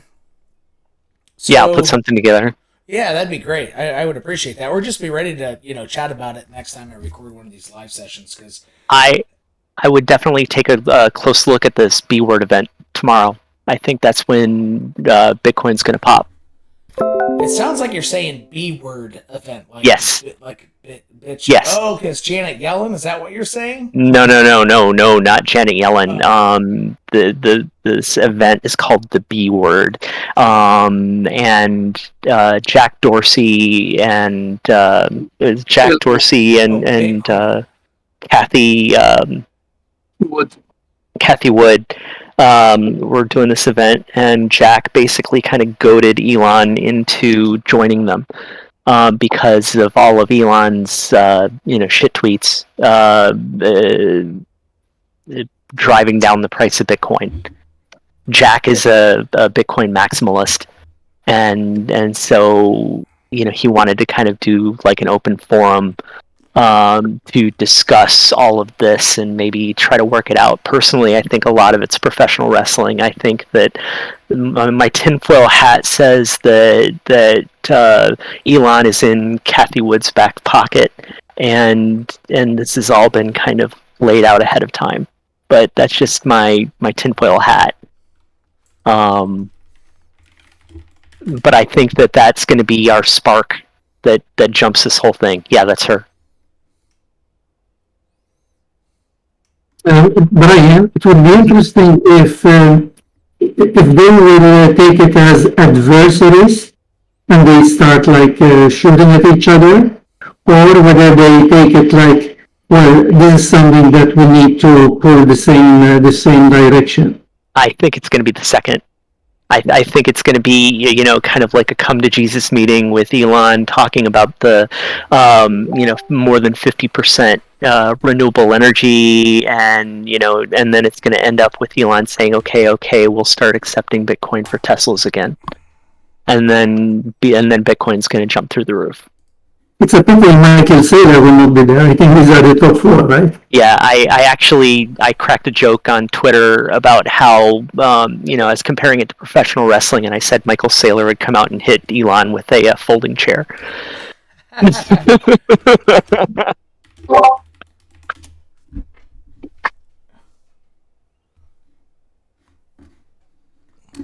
I'll put something together. Yeah, that'd be great. I would appreciate that. Or just be ready to chat about it next time I record one of these live sessions, because I would definitely take a close look at this BWORD event tomorrow. I think that's when Bitcoin's going to pop. It sounds like you're saying B-word event. Like, yes. Bitch. Yes. Oh, because Janet Yellen, is that what you're saying? No, not Janet Yellen. This event is called the B-word. And Jack Dorsey and Kathy Wood were doing this event, and Jack basically kind of goaded Elon into joining them because of all of Elon's shit tweets driving down the price of Bitcoin. Jack is a Bitcoin maximalist, and so he wanted to kind of do like an open forum to discuss all of this and maybe try to work it out. Personally, I think a lot of it's professional wrestling. I think that my tinfoil hat says that Elon is in Kathy Wood's back pocket, and this has all been kind of laid out ahead of time. But that's just my tinfoil hat. But I think that's going to be our spark that jumps this whole thing. Yeah, that's her. Brian, it would be interesting if they will take it as adversaries and they start like shooting at each other, or whether they take it like, well, this is something that we need to pull the same direction. I think it's going to be the second. I think it's going to be, kind of like a come to Jesus meeting with Elon talking about the, more than 50% renewable energy, and then it's going to end up with Elon saying, okay, we'll start accepting Bitcoin for Teslas again, and then Bitcoin's going to jump through the roof. It's a pity Michael Saylor will not be there. I think these are the top 4, right? Yeah, I cracked a joke on Twitter about how, I was comparing it to professional wrestling, and I said Michael Saylor would come out and hit Elon with a folding chair.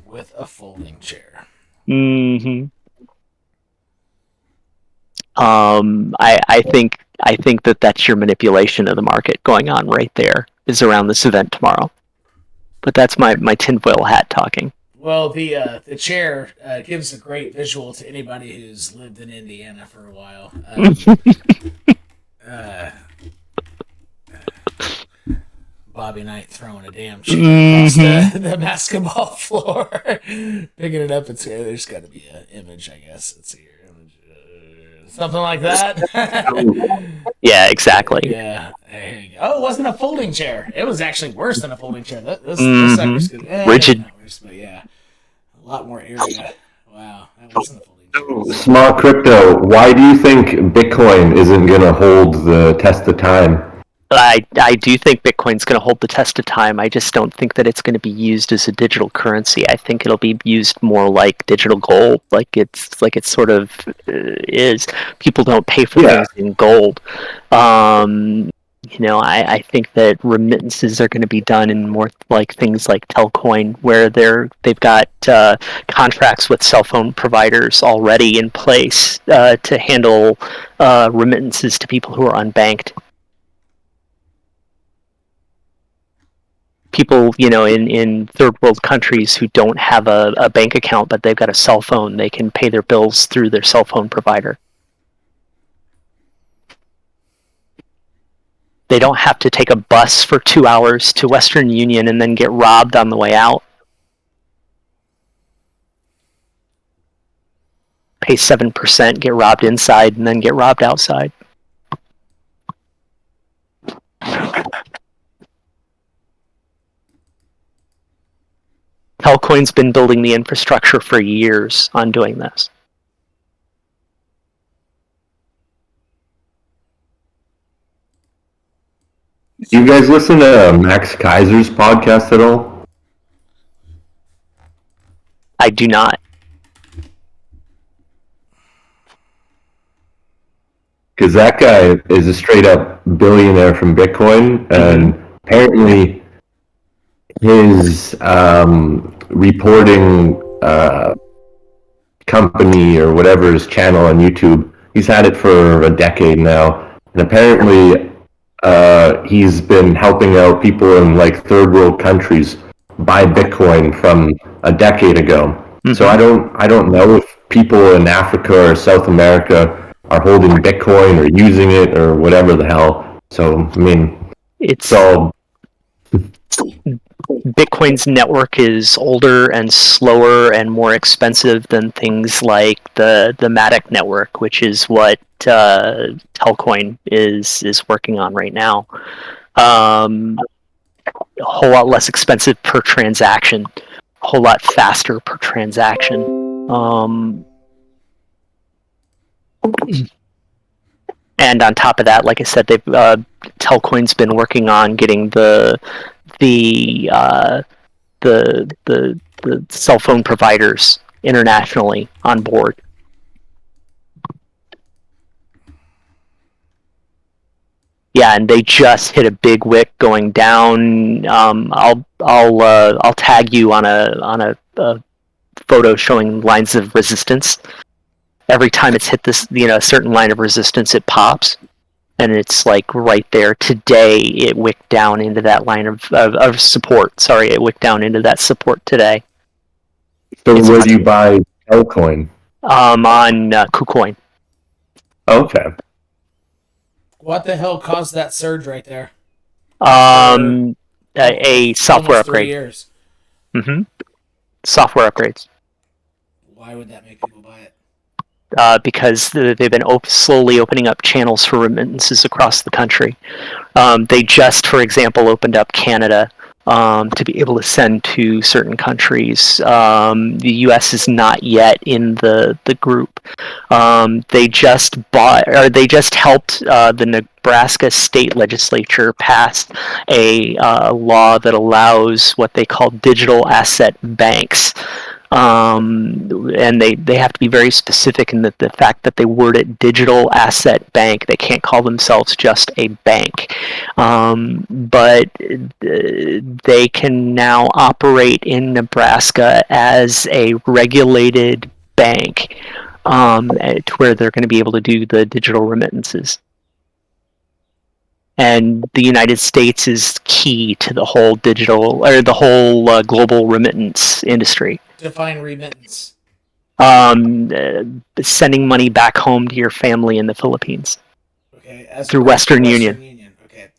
With a folding chair. Mm-hmm. I think that's your manipulation of the market going on right there, is around this event tomorrow. But that's my tinfoil hat talking. Well, the chair gives a great visual to anybody who's lived in Indiana for a while. Bobby Knight throwing a damn chair across the basketball floor, picking it up. There's got to be an image, I guess. Let's see here. Something like that. Yeah, exactly. Yeah. Oh, it wasn't a folding chair. It was actually worse than a folding chair. This sucker's good. Rigid. Worse, but yeah, a lot more area. Wow, that wasn't a folding chair. Small crypto, why do you think Bitcoin isn't going to hold the test of time? I do think Bitcoin's going to hold the test of time. I just don't think that it's going to be used as a digital currency. I think it'll be used more like digital gold, like it sort of is. People don't pay for things in gold. I think that remittances are going to be done in more like things like Telcoin, where they've got contracts with cell phone providers already in place to handle remittances to people who are unbanked. People, in third world countries who don't have a bank account, but they've got a cell phone, they can pay their bills through their cell phone provider. They don't have to take a bus for 2 hours to Western Union and then get robbed on the way out. Pay 7%, get robbed inside, and then get robbed outside. Telcoin's been building the infrastructure for years on doing this. Do you guys listen to Max Kaiser's podcast at all? I do not. Because that guy is a straight up billionaire from Bitcoin, and apparently his reporting company or whatever, his channel on YouTube, he's had it for a decade now, and apparently he's been helping out people in like third world countries buy Bitcoin from a decade ago. Mm-hmm. So I don't know if people in Africa or South America are holding Bitcoin or using it or whatever the hell. So I mean, it's all. Bitcoin's network is older and slower and more expensive than things like the Matic network, which is what Telcoin is working on right now. A whole lot less expensive per transaction, a whole lot faster per transaction. And on top of that, like I said, Telcoin's been working on getting the cell phone providers internationally on board. Yeah, and they just hit a big wick going down. I'll tag you on a photo showing lines of resistance. Every time it's hit this, a certain line of resistance, it pops, and it's like right there. Today, it wicked down into that line of support. Sorry, it wicked down into that support today. So where do you buy Telcoin? On KuCoin. Okay. What the hell caused that surge right there? A software upgrade. 3 years. Mm-hmm. Software upgrades. Why would that make people buy it? Because they've been slowly opening up channels for remittances across the country. They just, for example, opened up Canada to be able to send to certain countries. The U.S. is not yet in the group. They just helped the Nebraska state legislature pass a law that allows what they call digital asset banks. And they have to be very specific in the fact that they word it digital asset bank. They can't call themselves just a bank. But they can now operate in Nebraska as a regulated bank to where they're going to be able to do the digital remittances. And the United States is key to the whole global remittance industry. Define remittance. Sending money back home to your family in the Philippines. Okay. Through Western Union. Okay.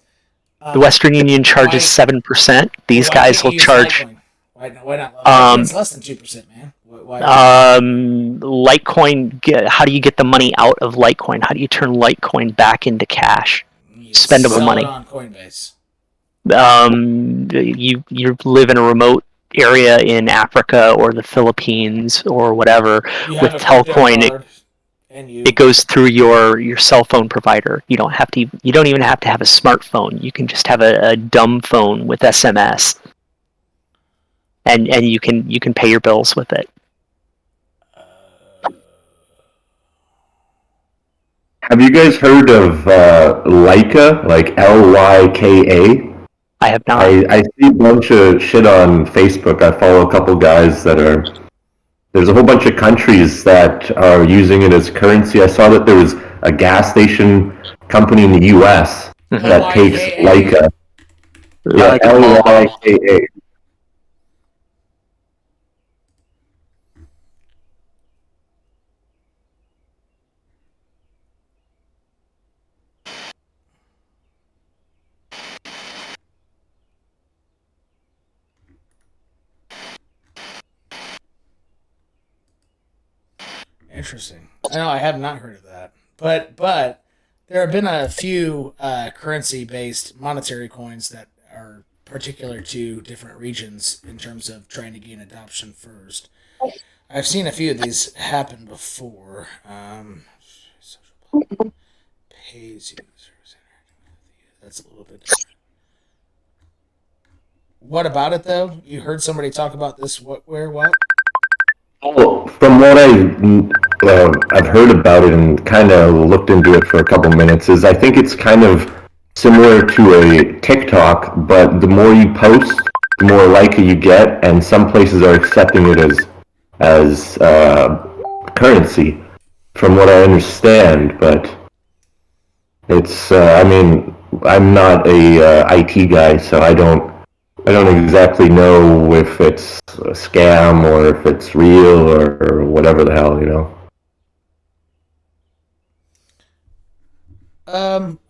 The Western Union charges 7%. These guys will charge. Litecoin? Why not? It's less than 2%, man. Why? Litecoin. How do you get the money out of Litecoin? How do you turn Litecoin back into cash? Spendable money. It on Coinbase. You live in a remote area in Africa or the Philippines or whatever with Telcoin. And you It goes through your cell phone provider. You don't even have to have a smartphone. You can just have a dumb phone with SMS, and you can pay your bills with it. Have you guys heard of Lyka, like Lyka? I have not. I see a bunch of shit on Facebook. I follow a couple guys that are. There's a whole bunch of countries that are using it as currency. I saw that there was a gas station company in the U.S. that takes Lyka. Yeah, Lyka. Interesting. I know I have not heard of that, but there have been a few currency-based monetary coins that are particular to different regions in terms of trying to gain adoption first. I've seen a few of these happen before. Pays users. That's a little bit different. What about it though? You heard somebody talk about this? What? Where? What? Well, from what I've heard about it and kind of looked into it for a couple minutes, is I think it's kind of similar to a TikTok, but the more you post, the more likely you get, and some places are accepting it as currency, from what I understand. But it's I mean, I'm not a IT guy, so I don't exactly know if it's a scam or if it's real or whatever the hell, you know.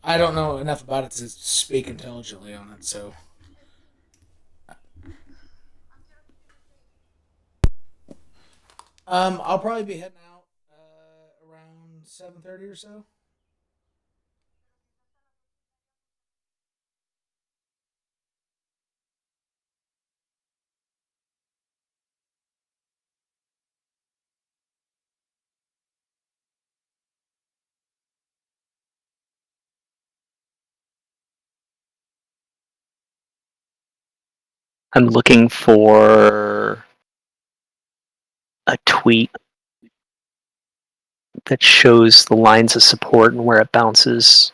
I don't know enough about it to speak intelligently on it, so. I'll probably be heading out around 7:30 or so. I'm looking for a tweet that shows the lines of support and where it bounces.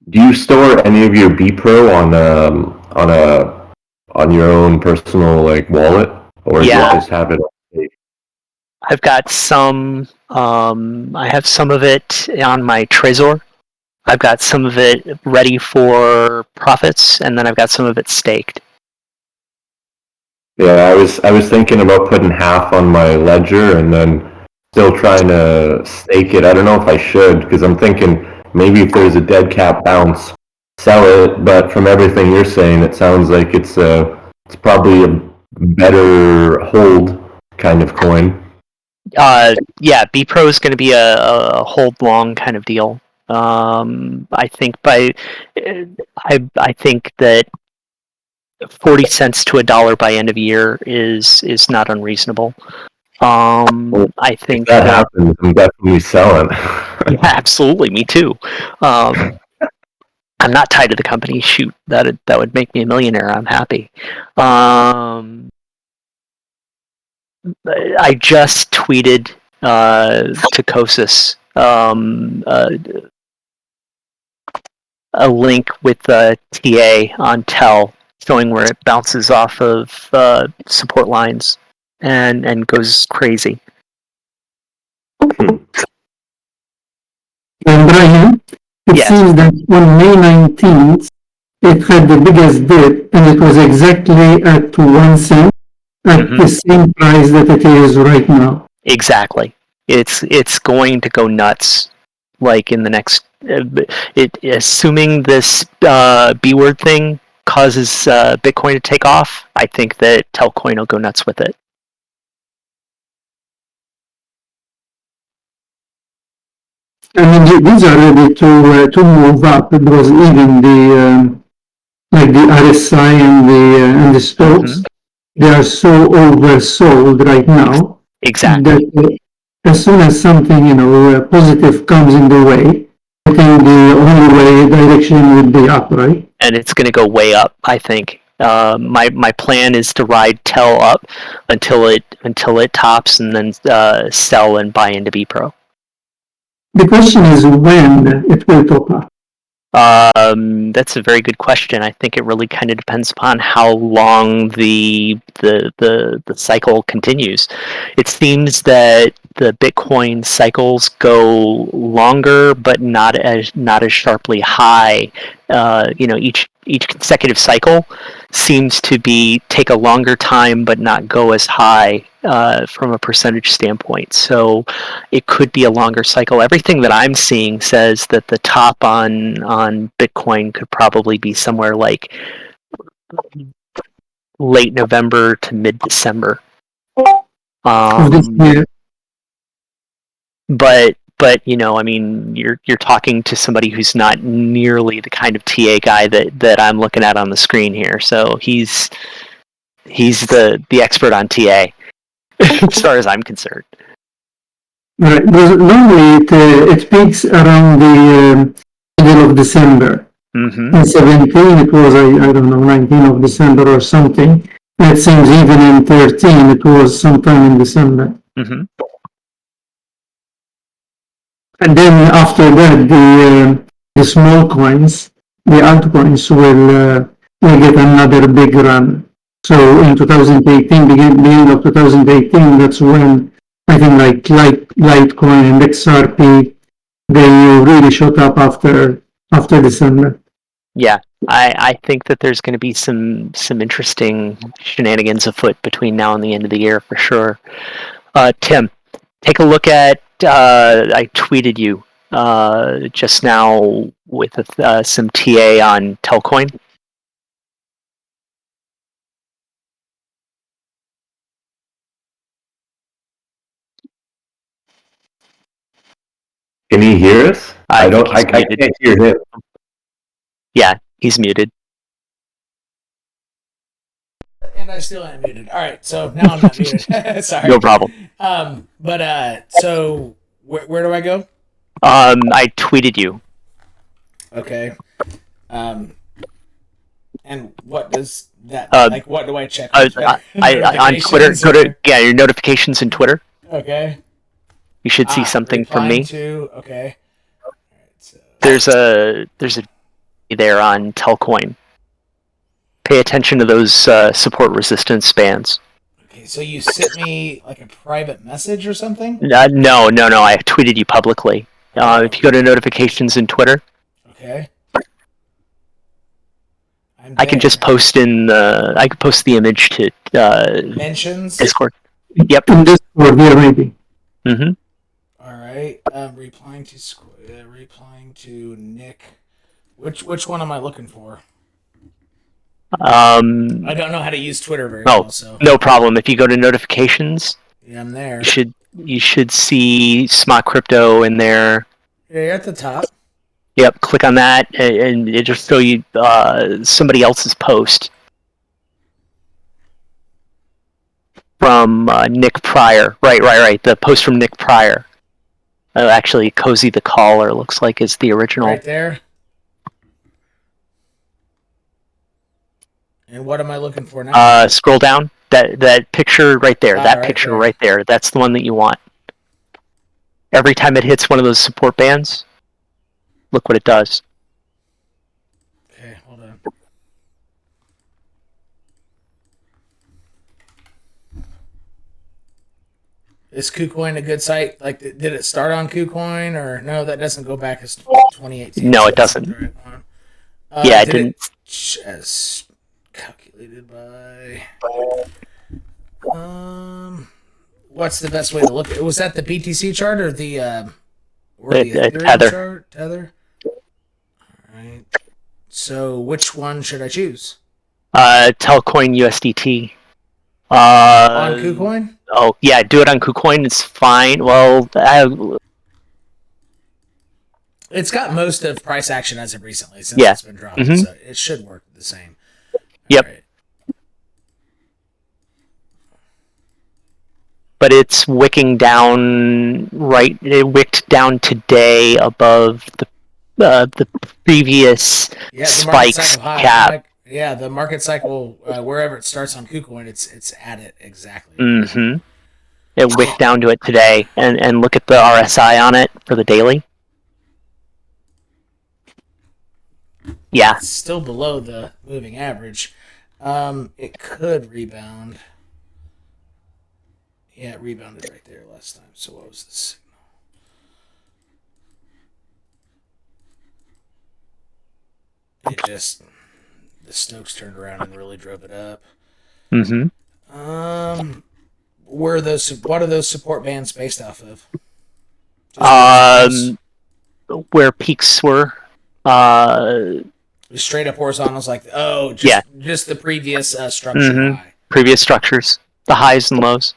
Do you store any of your BPRO on your own personal like wallet, or do you just have it? I've got some. I have some of it on my Trezor. I've got some of it ready for profits, and then I've got some of it staked. Yeah, I was thinking about putting half on my ledger and then still trying to stake it. I don't know if I should, because I'm thinking maybe if there's a dead cat bounce, sell it. But from everything you're saying, it sounds like it's probably a better hold kind of coin. Yeah, BPRO is going to be a hold long kind of deal. I think I think that 40 cents to $1 by end of year is not unreasonable. I think if that happens, I'm definitely selling. Yeah, absolutely, me too. I'm not tied to the company. Shoot, that would make me a millionaire. I'm happy. I just tweeted to Kosis a link with TA on TEL showing where it bounces off of support lines and goes crazy. And Brian, it seems that on May 19th, it had the biggest dip, and it was exactly at 1 cent, at the same price that it is right now. Exactly. It's going to go nuts, like in the next. Assuming this BWORD thing causes Bitcoin to take off, I think that Telcoin will go nuts with it. I mean, these are ready to move up because even the like the RSI and the stocks, they are so oversold right now Exactly. that as soon as something positive comes in the way, I think the only way direction would be up, right? And it's going to go way up, I think. My plan is to ride TEL up until it tops, and then sell and buy into BPRO. The question is when it will top up. That's a very good question. I think it really kind of depends upon how long the cycle continues. It seems that the Bitcoin cycles go longer, but not as sharply high. Each consecutive cycle seems to take a longer time, but not go as high from a percentage standpoint. So it could be a longer cycle. Everything that I'm seeing says that the top on Bitcoin could probably be somewhere like late November to mid-December. Of this year. But I mean, you're talking to somebody who's not nearly the kind of TA guy that I'm looking at on the screen here. So he's the expert on TA as far as I'm concerned. Right. Because normally it peaks around the middle of December. Mm-hmm. In 17 it was I don't know 19 of December or something. It seems even in 13 it was sometime in December. Mm-hmm. And then after that, the small coins, the altcoins will get another big run. So in 2018, beginning of 2018, that's when I think like Litecoin and XRP, they really shot up after December. Yeah, I think that there's going to be some interesting shenanigans afoot between now and the end of the year for sure. Tim, take a look at. I tweeted you just now with some TA on Telcoin. Can he hear us? I can't hear him. Yeah, he's muted. And I still am muted. All right, so now I'm not muted. Sorry. No problem. So where do I go? I tweeted you. Okay. And what does that like? What do I check? On Twitter, go to your notifications in Twitter. Okay. You should see something from me. Okay. All right, so. There's a there on Telcoin. Pay attention to those support resistance bands. Okay, so you sent me like a private message or something? No. I tweeted you publicly. If you go to notifications in Twitter. Okay. I can just post I can post the image to mentions Discord. Yep. In Discord, yeah, maybe. Mm-hmm. All right. Replying to Nick. Which one am I looking for? I don't know how to use Twitter very well, so no problem. If you go to notifications, yeah, I'm there. You should see Smart Crypto in there. Yeah, you're at the top. Yep, click on that, and it just show you somebody else's post from Nick Pryor. Right. The post from Nick Pryor. Actually, Cozy the Caller looks like is the original. Right there. And what am I looking for now? Scroll down. That picture right there. That right picture there. right there. That's the one that you want. Every time it hits one of those support bands, look what it does. Okay, hold on. Is KuCoin a good site? Like, did it start on KuCoin or no? That doesn't go back as 2018. No, it doesn't. Yeah, it didn't. As calculated by. What's the best way to look at it? Was that the BTC chart or the Tether chart? Tether. All right. So which one should I choose? Telcoin USDT. On KuCoin? Oh yeah, do it on KuCoin. It's fine. Well, It's got most of price action as of recently since Yeah. it's been dropped, so it should work the same. Yep. All right. But it's wicking down it wicked down today above the previous spikes cap. The market cycle, wherever it starts on KuCoin, it's at it exactly. Mm-hmm. It wicked down to it today, and look at the RSI on it for the daily. Yeah, It's still below the moving average. It could rebound. Yeah, it rebounded right there last time. So what was the signal? It just, the Stokes turned around and really drove it up. Mm-hmm. What are those support bands based off of? Where peaks were. Straight up horizontals, like just the previous structure high. Previous structures, the highs and lows.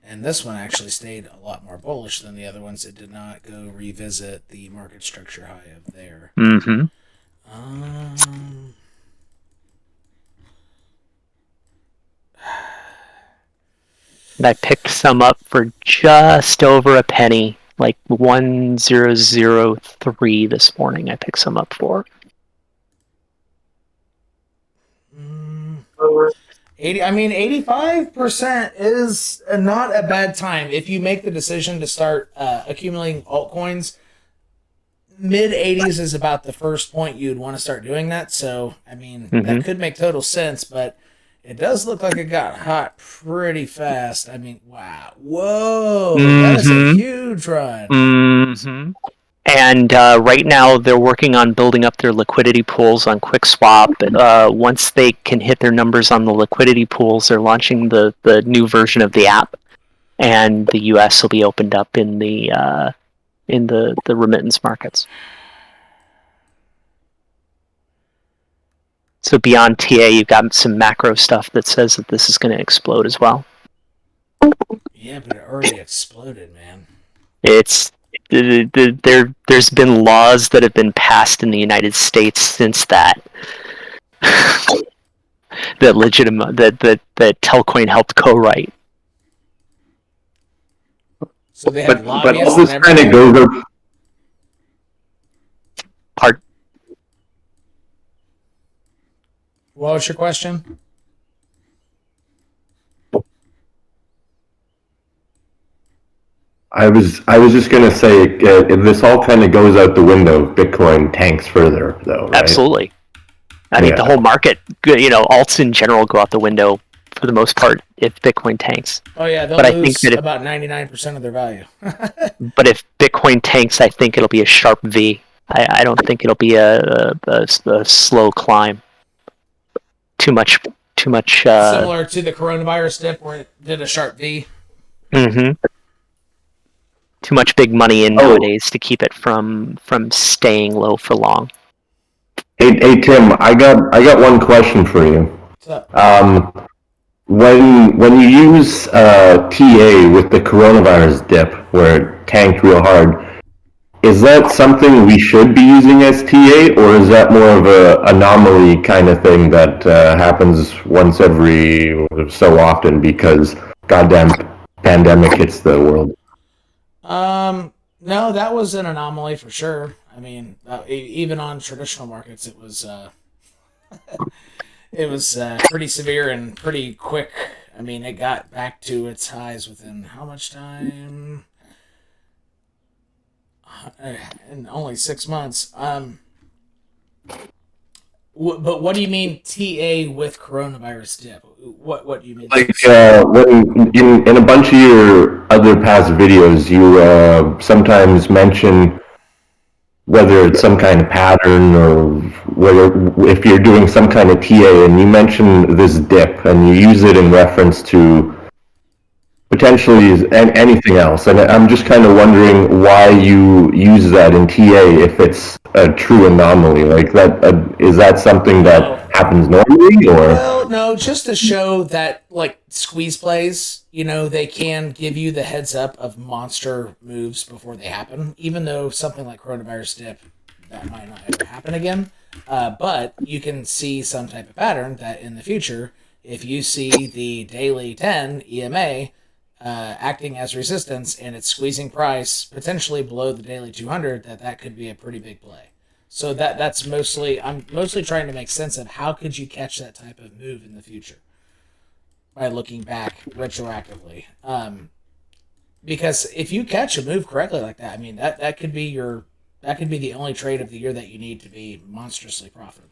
And this one actually stayed a lot more bullish than the other ones. It did not go revisit the market structure high of there. Mm-hmm. And I picked some up for just over a penny, like 1003 this morning. I picked some up for 80. I mean, 85% is not a bad time if you make the decision to start accumulating altcoins. Mid 80s is about the first point you'd want to start doing that. So, I mean, that could make total sense, but it does look like it got hot pretty fast. I mean, wow. Whoa. That is a huge run. Mm-hmm. And right now they're working on building up their liquidity pools on QuickSwap. Once they can hit their numbers on the liquidity pools, they're launching the new version of the app, and the U.S. will be opened up in the remittance markets. So beyond TA, you've got some macro stuff that says that this is going to explode as well. Yeah, but it already exploded, man. There's been laws that have been passed in the United States since that that Telcoin helped co-write. So they have But lobbyists. all this kind of goes up. What was your question? I was just gonna say this all kind of goes out the window. Bitcoin tanks further, though. Right? Absolutely. I mean, the whole market, alts in general go out the window for the most part if Bitcoin tanks. Oh yeah, they'll but lose I think that about 99% of their value. But if Bitcoin tanks, I think it'll be a sharp V. I don't think it'll be a slow climb. Too much. Similar to the coronavirus dip where it did a sharp V. Mm-hmm. Too much big money in nowadays to keep it from staying low for long. Hey Tim, I got one question for you. What's up? When you use TA with the coronavirus dip where it tanked real hard, is that something we should be using as TA, or is that more of a anomaly kind of thing that happens once every so often because goddamn pandemic hits the world? No, that was an anomaly for sure. I mean, even on traditional markets, it was pretty severe and pretty quick. I mean, it got back to its highs within how much time? In only 6 months. But what do you mean TA with coronavirus dip? What do you mean? Like when in a bunch of your other past videos, you sometimes mention whether it's some kind of pattern or whether if you're doing some kind of TA, and you mention this dip and you use it in reference to potentially anything else. And I'm just kind of wondering why you use that in TA if it's a true anomaly. Like that, is that something that happens normally, or? Well, no, just to show that, like, squeeze plays, they can give you the heads up of monster moves before they happen, even though something like coronavirus dip, that might not ever happen again. But you can see some type of pattern that in the future, if you see the daily 10 EMA acting as resistance and it's squeezing price potentially below the daily 200, that could be a pretty big play. So that's mostly, I'm mostly trying to make sense of how could you catch that type of move in the future by looking back retroactively. Because if you catch a move correctly like that, I mean that could be the only trade of the year that you need to be monstrously profitable.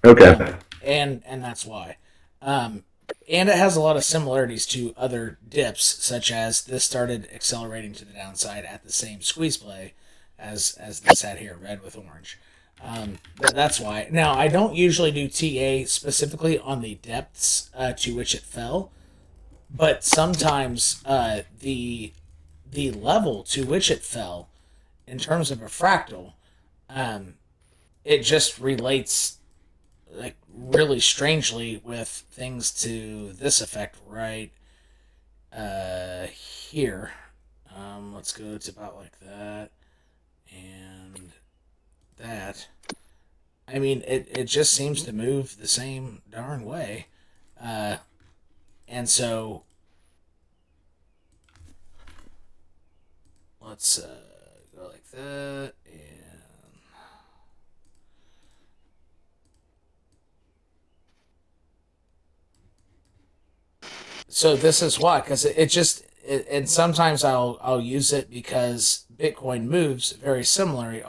Okay. And that's why. And it has a lot of similarities to other dips, such as this started accelerating to the downside at the same squeeze play as this had here, red with orange. That's why. Now, I don't usually do TA specifically on the depths to which it fell, but sometimes the level to which it fell, in terms of a fractal, it just relates like really strangely with things to this effect right here. Let's go to about like that. And that, I mean, it just seems to move the same darn way. And so, let's go like that. And so this is why, because and sometimes I'll use it because Bitcoin moves very similarly,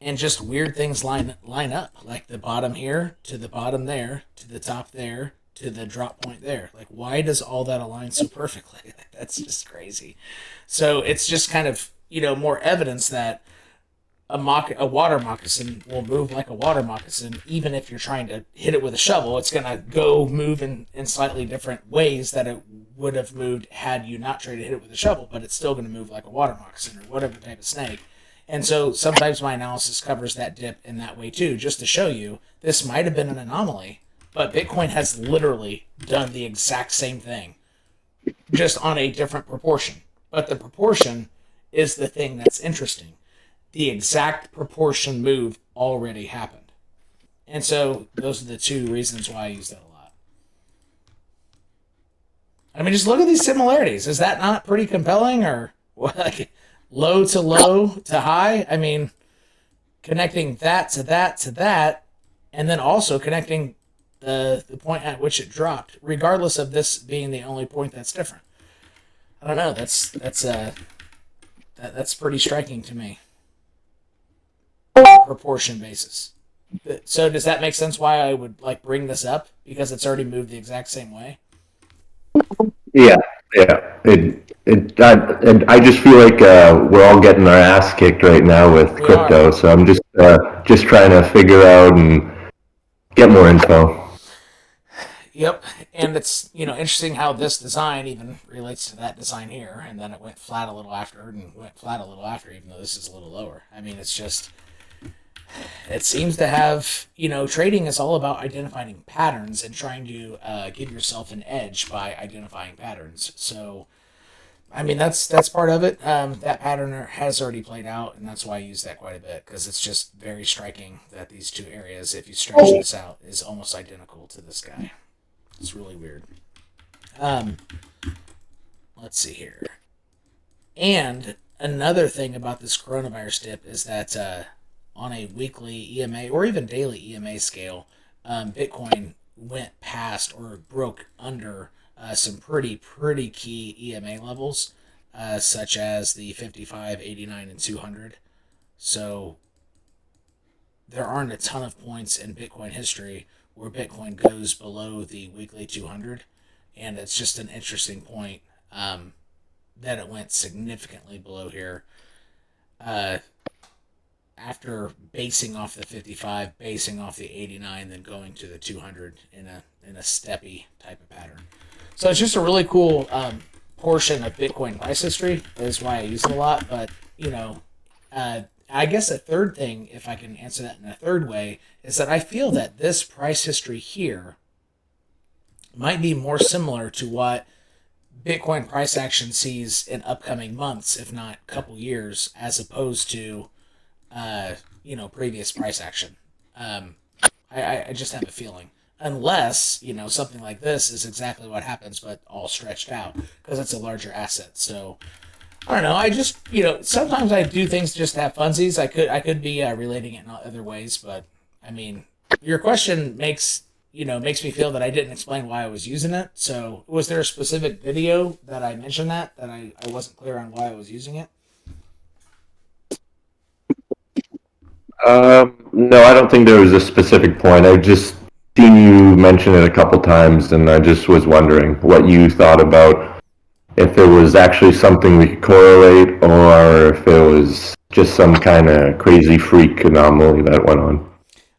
and just weird things line up, like the bottom here to the bottom there to the top there to the drop point there. Like, why does all that align so perfectly? That's just crazy. So it's just kind of more evidence that a water moccasin will move like a water moccasin, even if you're trying to hit it with a shovel. It's going to go move in slightly different ways that it would have moved had you not tried to hit it with a shovel, but it's still going to move like a water moccasin or whatever type of snake. And so sometimes my analysis covers that dip in that way too, just to show you this might have been an anomaly, but Bitcoin has literally done the exact same thing, just on a different proportion. But the proportion is the thing that's interesting. The exact proportion move already happened. And so those are the two reasons why I use that a lot. I mean, just look at these similarities. Is that not pretty compelling? Or like low to high? I mean, connecting that to that to that, and then also connecting the point at which it dropped, regardless of this being the only point that's different. I don't know. That's pretty striking to me. Proportion basis. So does that make sense why I would like bring this up? Because it's already moved the exact same way? Yeah. I just feel like we're all getting our ass kicked right now with crypto, so I'm just trying to figure out and get more info. Yep, and it's interesting how this design even relates to that design here, and then it went flat a little after, and went flat a little after, even though this is a little lower. I mean, it's just, it seems to have, trading is all about identifying patterns and trying to give yourself an edge by identifying patterns. So, I mean, that's part of it. That pattern has already played out, and that's why I use that quite a bit, because it's just very striking that these two areas, if you stretch this out, is almost identical to this guy. It's really weird. Let's see here. And another thing about this coronavirus dip is that on a weekly EMA or even daily EMA scale, Bitcoin went past or broke under some pretty key EMA levels, such as the 55, 89, and 200. So there aren't a ton of points in Bitcoin history where Bitcoin goes below the weekly 200, and it's just an interesting point that it went significantly below here. after basing off the 55, basing off the 89, then going to the 200 in a steppy type of pattern. So it's just a really cool portion of Bitcoin price history. That is why I use it a lot. But, you know, I guess a third thing, if I can answer that in a third way, is that I feel that this price history here might be more similar to what Bitcoin price action sees in upcoming months, if not couple years, as opposed to, you know, previous price action. I just have a feeling. Unless, you know, something like this is exactly what happens, but all stretched out, because it's a larger asset. So, I don't know. I just, you know, sometimes I do things just to have funsies. I could be relating it in other ways, but, I mean, your question makes me feel that I didn't explain why I was using it. So, was there a specific video that I mentioned that I wasn't clear on why I was using it? No, I don't think there was a specific point. I just seen you mention it a couple times, and I just was wondering what you thought about if it was actually something we could correlate, or if it was just some kind of crazy freak anomaly that went on.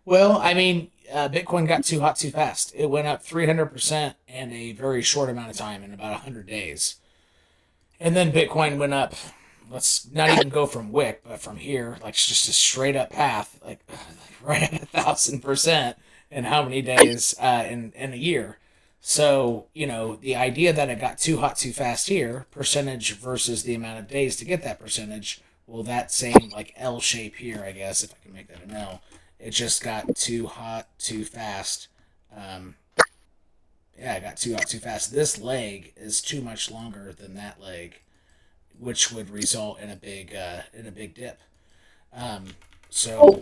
Well, I mean, Bitcoin got too hot too fast. It went up 300% in a very short amount of time, in about 100 days. And then Bitcoin went up, let's not even go from wick, but from here, like just a straight up path, like right at 1,000% in how many days in a year. So, you know, the idea that it got too hot too fast here, percentage versus the amount of days to get that percentage, well, that same like L shape here, I guess, if I can make that an L, it just got too hot too fast. It got too hot too fast. This leg is too much longer than that leg, which would result in a big dip. So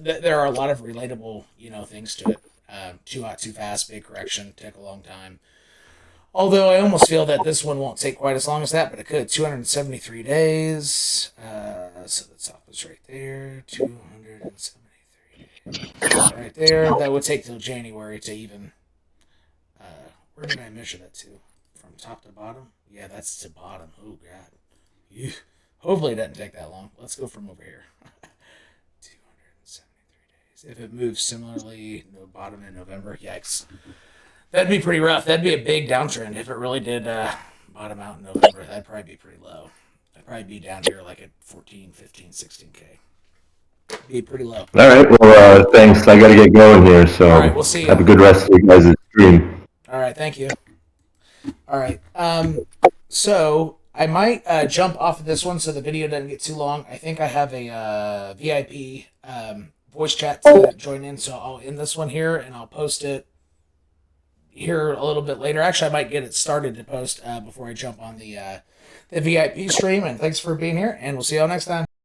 there are a lot of relatable, you know, things to it. Too hot, too fast, big correction, take a long time. Although I almost feel that this one won't take quite as long as that, but it could. 273 days. So the top is right there. 273 days. Right there. That would take till January to even... where did I measure that to? From top to bottom? Yeah, that's to bottom. Oh, God. Hopefully it doesn't take that long. Let's go from over here. 273 days. If it moves similarly, no bottom in November, yikes. That'd be pretty rough. That'd be a big downtrend if it really did bottom out in November. That'd probably be pretty low. I'd probably be down here like at 14, 15, 16K. Be pretty low. All right. Well, thanks. I got to get going here. So all right, we'll see you. Have a good rest of your guys' stream. All right. Thank you. All right. So I might jump off of this one so the video doesn't get too long. I think I have a VIP voice chat to join in, so I'll end this one here and I'll post it here a little bit later. Actually, I might get it started to post before I jump on the VIP stream. And thanks for being here, and we'll see y'all next time.